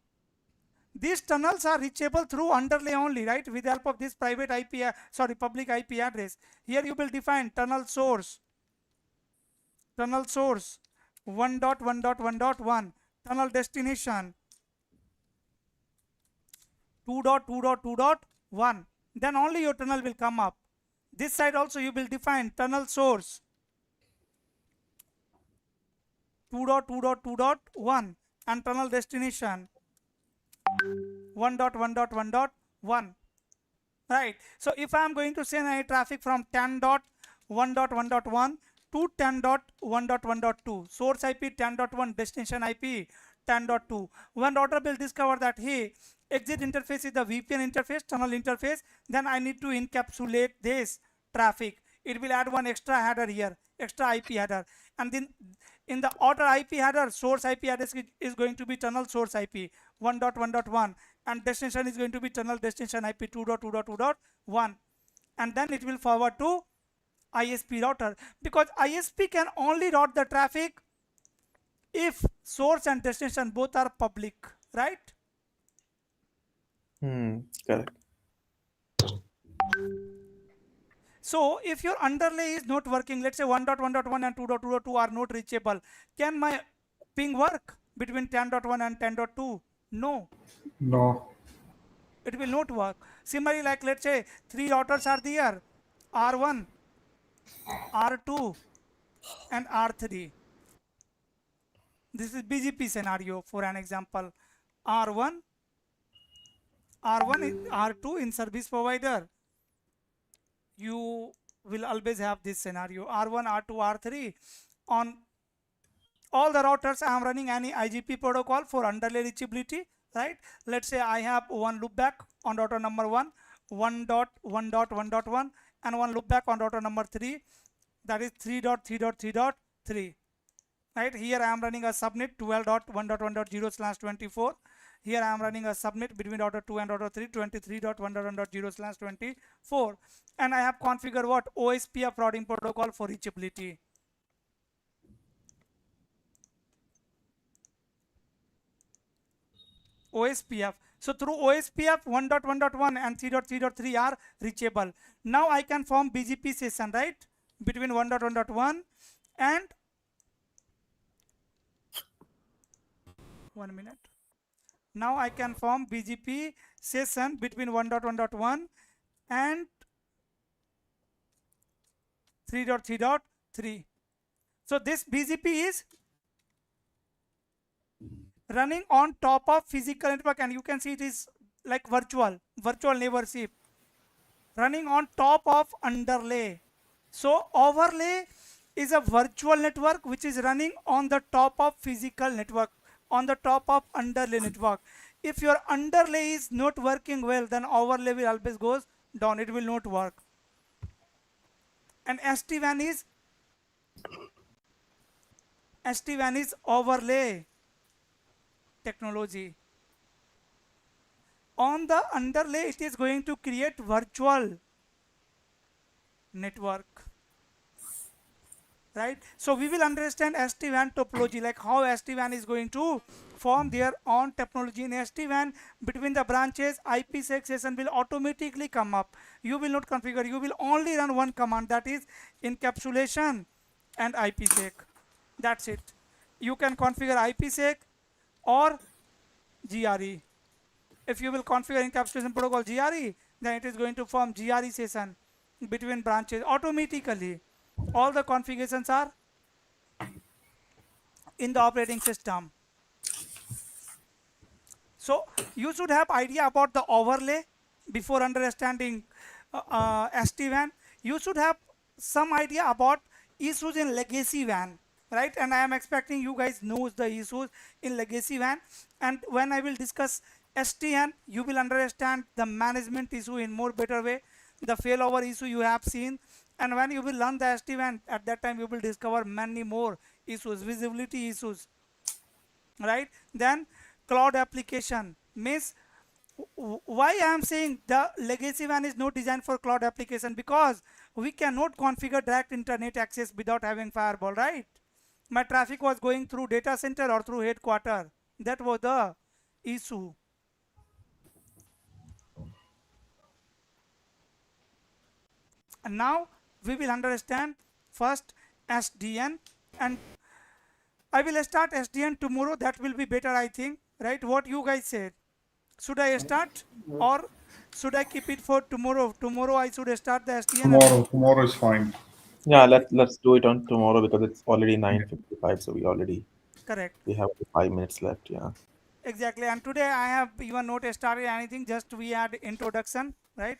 These tunnels are reachable through underlay only, right? With the help of this private IP, public IP address. Here you will define tunnel source 1.1.1.1, tunnel destination 2.2.2.1. Then only your tunnel will come up. This side also you will define tunnel source 2.2.2.1 and tunnel destination 1.1.1.1. Right. So if I am going to send any traffic from 10.1 1.1.1 to 10.1.1.2. Source IP 10.1, destination IP 10.2. When router will discover that, hey, exit interface is the VPN interface, tunnel interface, then I need to encapsulate this traffic. It will add one extra header here, extra IP header. And then in the outer IP header, source IP address is going to be tunnel source IP 1.1.1, and destination is going to be tunnel destination IP 2.2.2.1. And then it will forward to ISP router, because ISP can only route the traffic if source and destination both are public, right? Correct. So if your underlay is not working, let's say 1.1.1 and 2.2.2 are not reachable, can my ping work between 10.1 and 10.2? No. No. It will not work. Similarly, like let's say 3 routers are there, R1, R2 and R3. This is BGP scenario for an example. R1, R2 in service provider. You will always have this scenario. R1, R2, R3. On all the routers, I am running any IGP protocol for underlay reachability, right? Let's say I have one loopback on router number 1, 1.1.1.1, and one loopback on router number 3, that is 3.3.3.3. Right, here I am running a subnet 12.1.1.0/24. Here I am running a subnet between router 2 and router 3, 23.1.1.0/24, and I have configured what? OSPF routing protocol for reachability. OSPF. So through OSPF 1.1.1 and 3.3.3 are reachable. Now I can form BGP session, right, between 1.1.1 and 1 minute. Now I can form BGP session between 1.1.1 and 3.3.3. So this BGP is running on top of physical network, and you can see it is like virtual neighborship running on top of underlay. So overlay is a virtual network which is running on the top of physical network, on the top of underlay network. If your underlay is not working well, then overlay will always goes down. It will not work. And SD-WAN is overlay technology. On the underlay, it is going to create virtual network. Right? So we will understand SD-WAN topology, like how SD-WAN is going to form their own technology. In SD-WAN, between the branches, IPsec session will automatically come up. You will not configure. You will only run one command, that is encapsulation and IPsec. That's it. You can configure IPsec or GRE. If you will configure encapsulation protocol GRE, then it is going to form GRE session between branches automatically. All the configurations are in the operating system. So you should have idea about the overlay before understanding SD-WAN. You should have some idea about issues in legacy WAN, right? And I am expecting you guys knows the issues in legacy WAN. And when I will discuss SDN, you will understand the management issue in more better way, the failover issue you have seen. And when you will learn the SD-WAN, at that time you will discover many more issues, visibility issues, right? Then cloud application means, why I am saying the legacy WAN is not designed for cloud application, because we cannot configure direct internet access without having firewall, right? My traffic was going through data center or through headquarter. That was the issue. And now we will understand first SDN, and I will start SDN tomorrow. That will be better, I think, right? What you guys said? Should I start or should I keep it for tomorrow? Tomorrow I should start the SDN. Tomorrow is fine. Yeah, let's do it on tomorrow because it's already 9:55, so Correct. we have 5 minutes left. Yeah. Exactly. And today I have even not started anything, just we had introduction, right?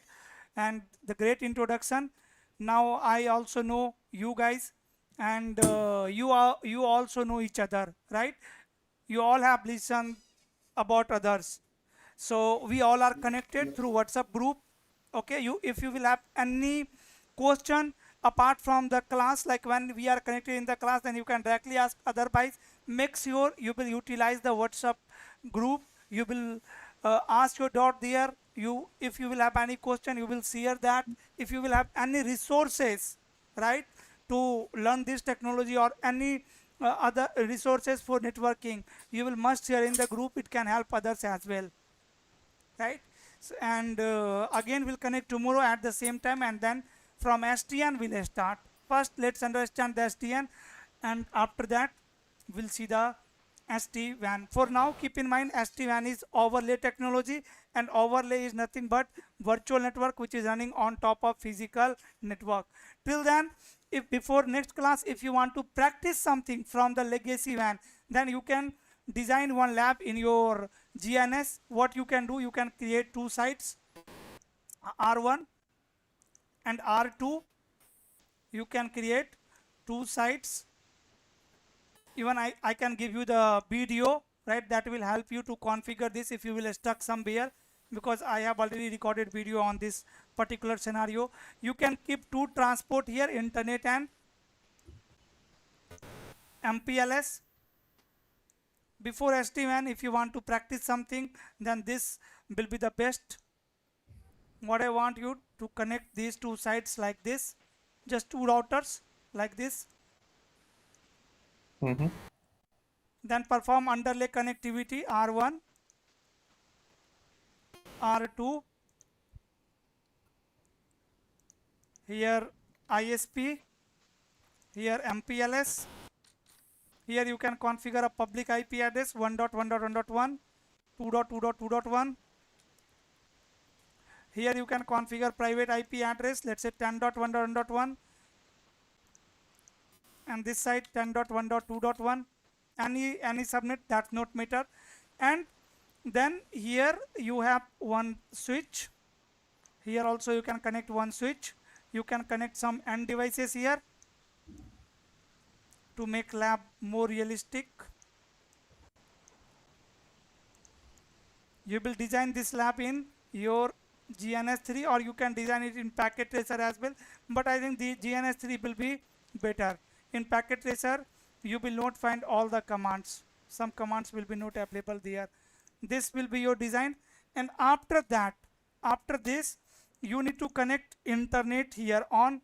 And the great introduction. Now I also know you guys, and you also know each other, right? You all have listened about others, so we all are connected through WhatsApp group. Okay, you if you will have any question apart from the class, like when we are connected in the class, then you can directly ask. Otherwise, make sure you will utilize the WhatsApp group. You will ask your doubt there. You if you will have any question, you will share that. If you will have any resources, right, to learn this technology or any other resources for networking, you will must share in the group. It can help others as well, right? So, and again we'll connect tomorrow at the same time, and then from SDN we'll start. First let's understand the SDN, and after that we'll see the SD-WAN. For now, keep in mind SD-WAN is overlay technology, and overlay is nothing but virtual network which is running on top of physical network. Till then, if before next class, if you want to practice something from the legacy WAN, then you can design one lab in your GNS. What you can do, you can create two sites, R1 and R2. You can create two sites. Even I can give you the video, right? That will help you to configure this if you will stuck somewhere, because I have already recorded video on this particular scenario. You can keep two transport here, internet and MPLS. Before SD-WAN, if you want to practice something, then this will be the best. What I want you to connect these two sites like this, just two routers like this. Then perform underlay connectivity, R1, R2, here ISP, here MPLS. Here you can configure a public IP address 1.1.1.1, 2.2.2.1. Here you can configure private IP address, let's say 10.1.1.1, and this side 10.1.2.1. Any subnet, that's not matter. And then here you have one switch. Here also you can connect one switch. You can connect some end devices here to make lab more realistic. You will design this lab in your GNS3, or you can design it in packet tracer as well, but I think the GNS3 will be better. In packet tracer you will not find all the commands. Some commands will be not available there. This will be your design, and after that, after this, you need to connect internet here on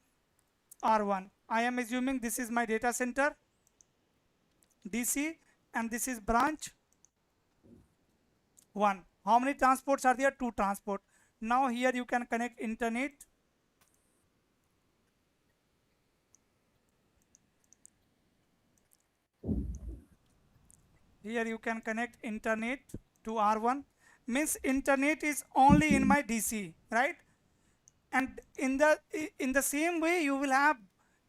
R1. I am assuming this is my data center DC, and this is branch 1. How many transports are there? 2 transport. Now here you can connect internet. Here you can connect internet to R1. Means internet is only in my DC, right? And in the same way you will have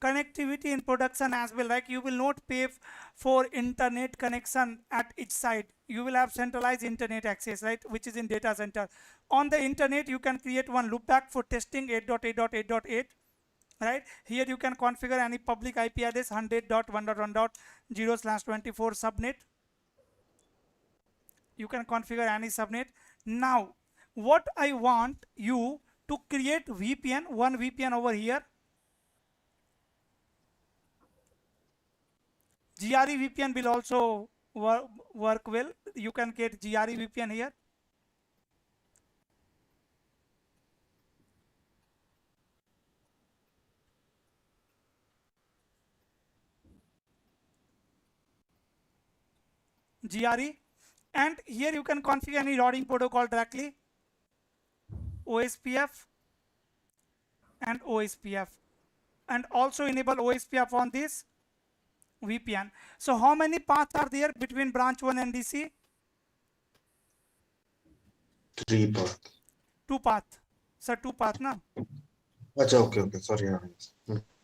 connectivity in production as well. Like you will not pay for internet connection at each site. You will have centralized internet access, right, which is in data center. On the internet you can create one loopback for testing 8.8.8.8, right? Here you can configure any public IP address 100.1.1.0/24 subnet. You can configure any subnet. Now what I want you to create VPN, one VPN over here. GRE VPN will also work well. You can get GRE VPN here. GRE, and here you can configure any routing protocol directly, OSPF and OSPF, and also enable OSPF on this VPN. So how many paths are there between branch 1 and DC? 3 path. 2 path. So 2 path now. Okay, sorry.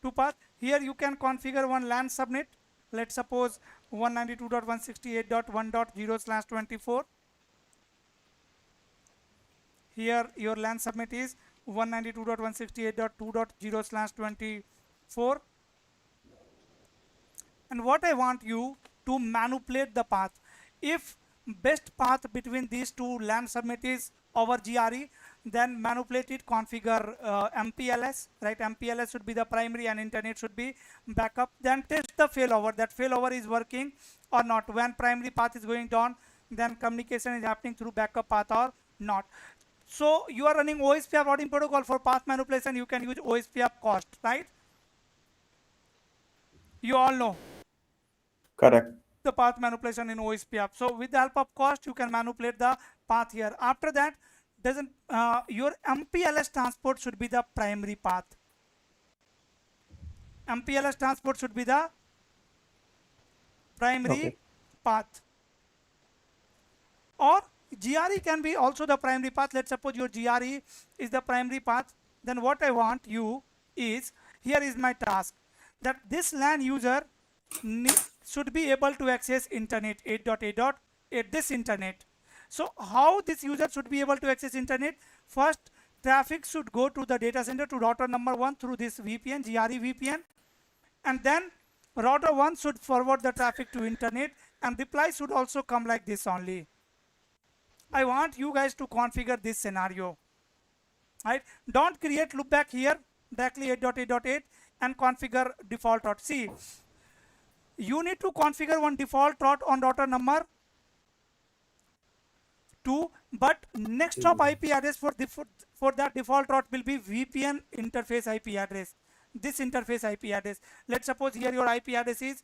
2 path. Here you can configure one LAN subnet. Let's suppose 192.168.1.0/24. Here your LAN subnet is 192.168.2.0/24. And what I want you to manipulate the path. If best path between these two LAN subnet is over GRE, then manipulate it, configure MPLS, right? MPLS should be the primary and internet should be backup. Then test the failover, that failover is working or not. When primary path is going down, then communication is happening through backup path or not. So you are running OSPF routing protocol for path manipulation. You can use OSPF cost, right? You all know Correct. the path manipulation in OSPF. So with the help of cost, you can manipulate the path here. After that, doesn't your MPLS transport should be the primary path. MPLS transport should be the primary path. Or GRE can be also the primary path. Let's suppose your GRE is the primary path. Then what I want you is, here is my task, that this LAN user should be able to access internet 8.8.8, this internet. So how this user should be able to access internet? First, traffic should go to the data center to router number 1 through this VPN, GRE VPN, and then router 1 should forward the traffic to internet, and reply should also come like this only. I want you guys to configure this scenario, right? Don't create loopback here, directly 8.8.8 and configure default route. See, you need to configure one default route on router number 2, but next hop IP address for that default route will be VPN interface IP address. This interface IP address. Let's suppose here your IP address is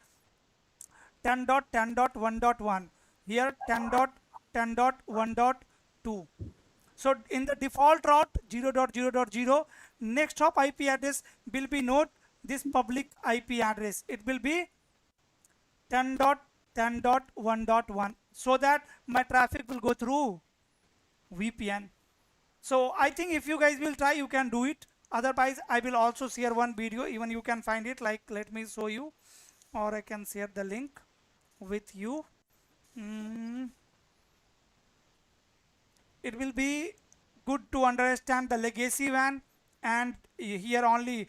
10.10.1.1. Here 10.10.1.2. So in the default route 0.0.0, next hop IP address will be not this public IP address. It will be 10.10.1.1, so that my traffic will go through VPN. So I think if you guys will try, you can do it. Otherwise, I will also share one video. Even you can find it, like, let me show you, or I can share the link with you. It will be good to understand the legacy WAN, and here only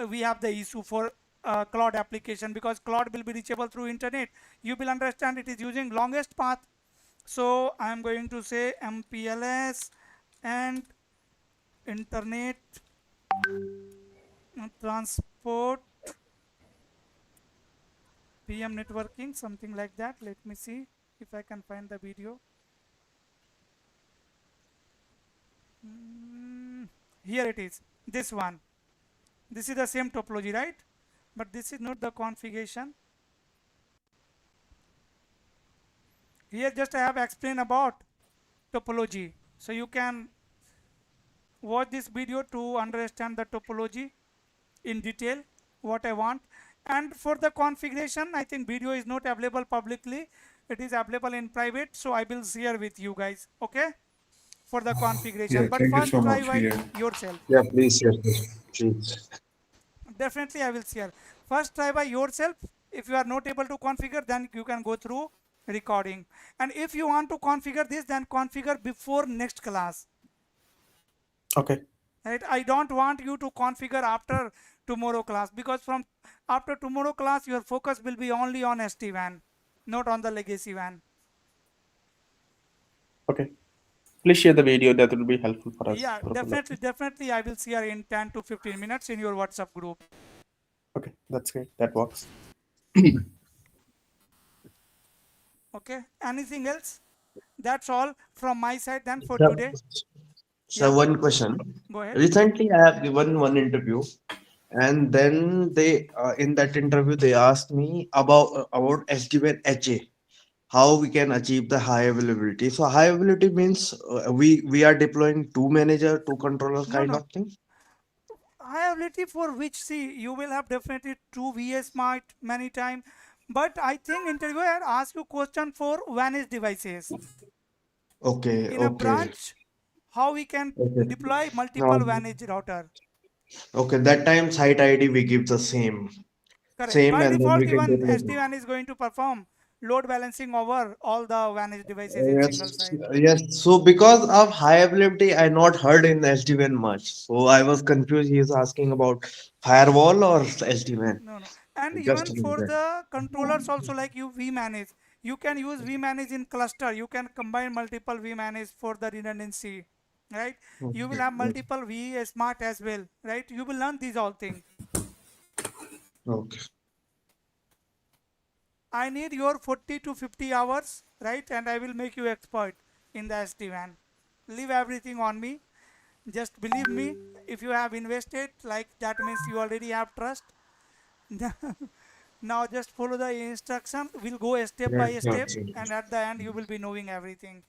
we have the issue for cloud application, because cloud will be reachable through internet. You will understand it is using longest path. So I am going to say MPLS and internet transport PM networking, something like that. Let me see if I can find the video. Here it is, this one. This is the same topology, right? But this is not the configuration. Here just I have explained about topology. So you can watch this video to understand the topology in detail, what I want. And for the configuration, I think video is not available publicly. It is available in private. So I will share with you guys, okay? For the configuration. Yeah, but thank you first so try much. by Yeah. yourself. Yeah, please share this. Please. Definitely I will share. First try by yourself. If you are not able to configure, then you can go through recording. And if you want to configure this, then configure before next class. Okay. Right? I don't want you to configure after tomorrow class, because from after tomorrow class your focus will be only on SD-WAN, not on the legacy WAN. Okay. Please share the video. That will be helpful for us. Yeah, definitely I will share in 10 to 15 minutes in your WhatsApp group. Okay, that's great. That works. Okay, anything else? That's all from my side then for So, today. so Yeah. one question. Go ahead. Recently, I have given one interview, and then they in that interview they asked me about SD-WAN HA, how we can achieve the high availability. So high availability means we are deploying two manager, two controller kind No. of thing. High availability for which, see, you will have definitely two VS might many time, but I think interviewer had asked you question for WAN devices. Okay, In a okay, branch, how we can okay. deploy multiple Now, WAN router. okay, that time site ID we give the same, Correct. same, By and then default, we can even deploy. SD-WAN is going to perform load balancing over all the managed devices in single Yes, site. yes. So because of high availability, I not heard in SD-WAN much. So I was confused. He is asking about firewall or SD-WAN. No, no. And Just even like for that. the controllers also, like you vmanage, you can use vmanage in cluster. You can combine multiple vmanage for the redundancy, right? You will Okay. have multiple v smart as well, right? You will learn these all things. Okay. I need your 40 to 50 hours, right? And I will make you expert in the SD-WAN. Leave everything on me. Just believe me. If you have invested, like that means you already have trust. Now just follow the instruction. We'll go step by Yes, step, absolutely. and at the end you will be knowing everything.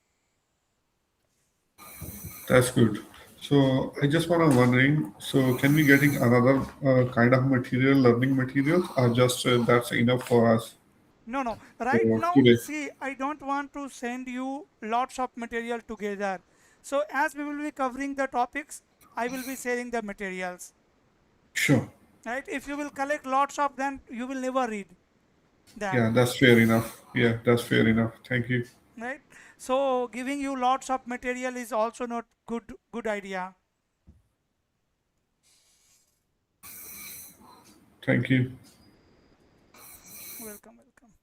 That's good. So I just want to wondering, so can we getting another kind of material, learning materials, or just that's enough for us No, no. Right for now, today? see, I don't want to send you lots of material together. So as we will be covering the topics, I will be sharing the materials. Sure. Right? If you will collect lots of them, you will never read that. Yeah, that's fair enough. Yeah, that's fair enough. Thank you. Right? So giving you lots of material is also not good idea. Thank you. Welcome, welcome.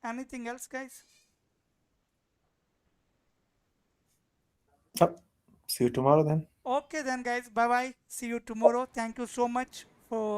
Anything else, guys? Yep. See you tomorrow then. Okay then, guys. Bye bye. See you tomorrow. Thank you so much for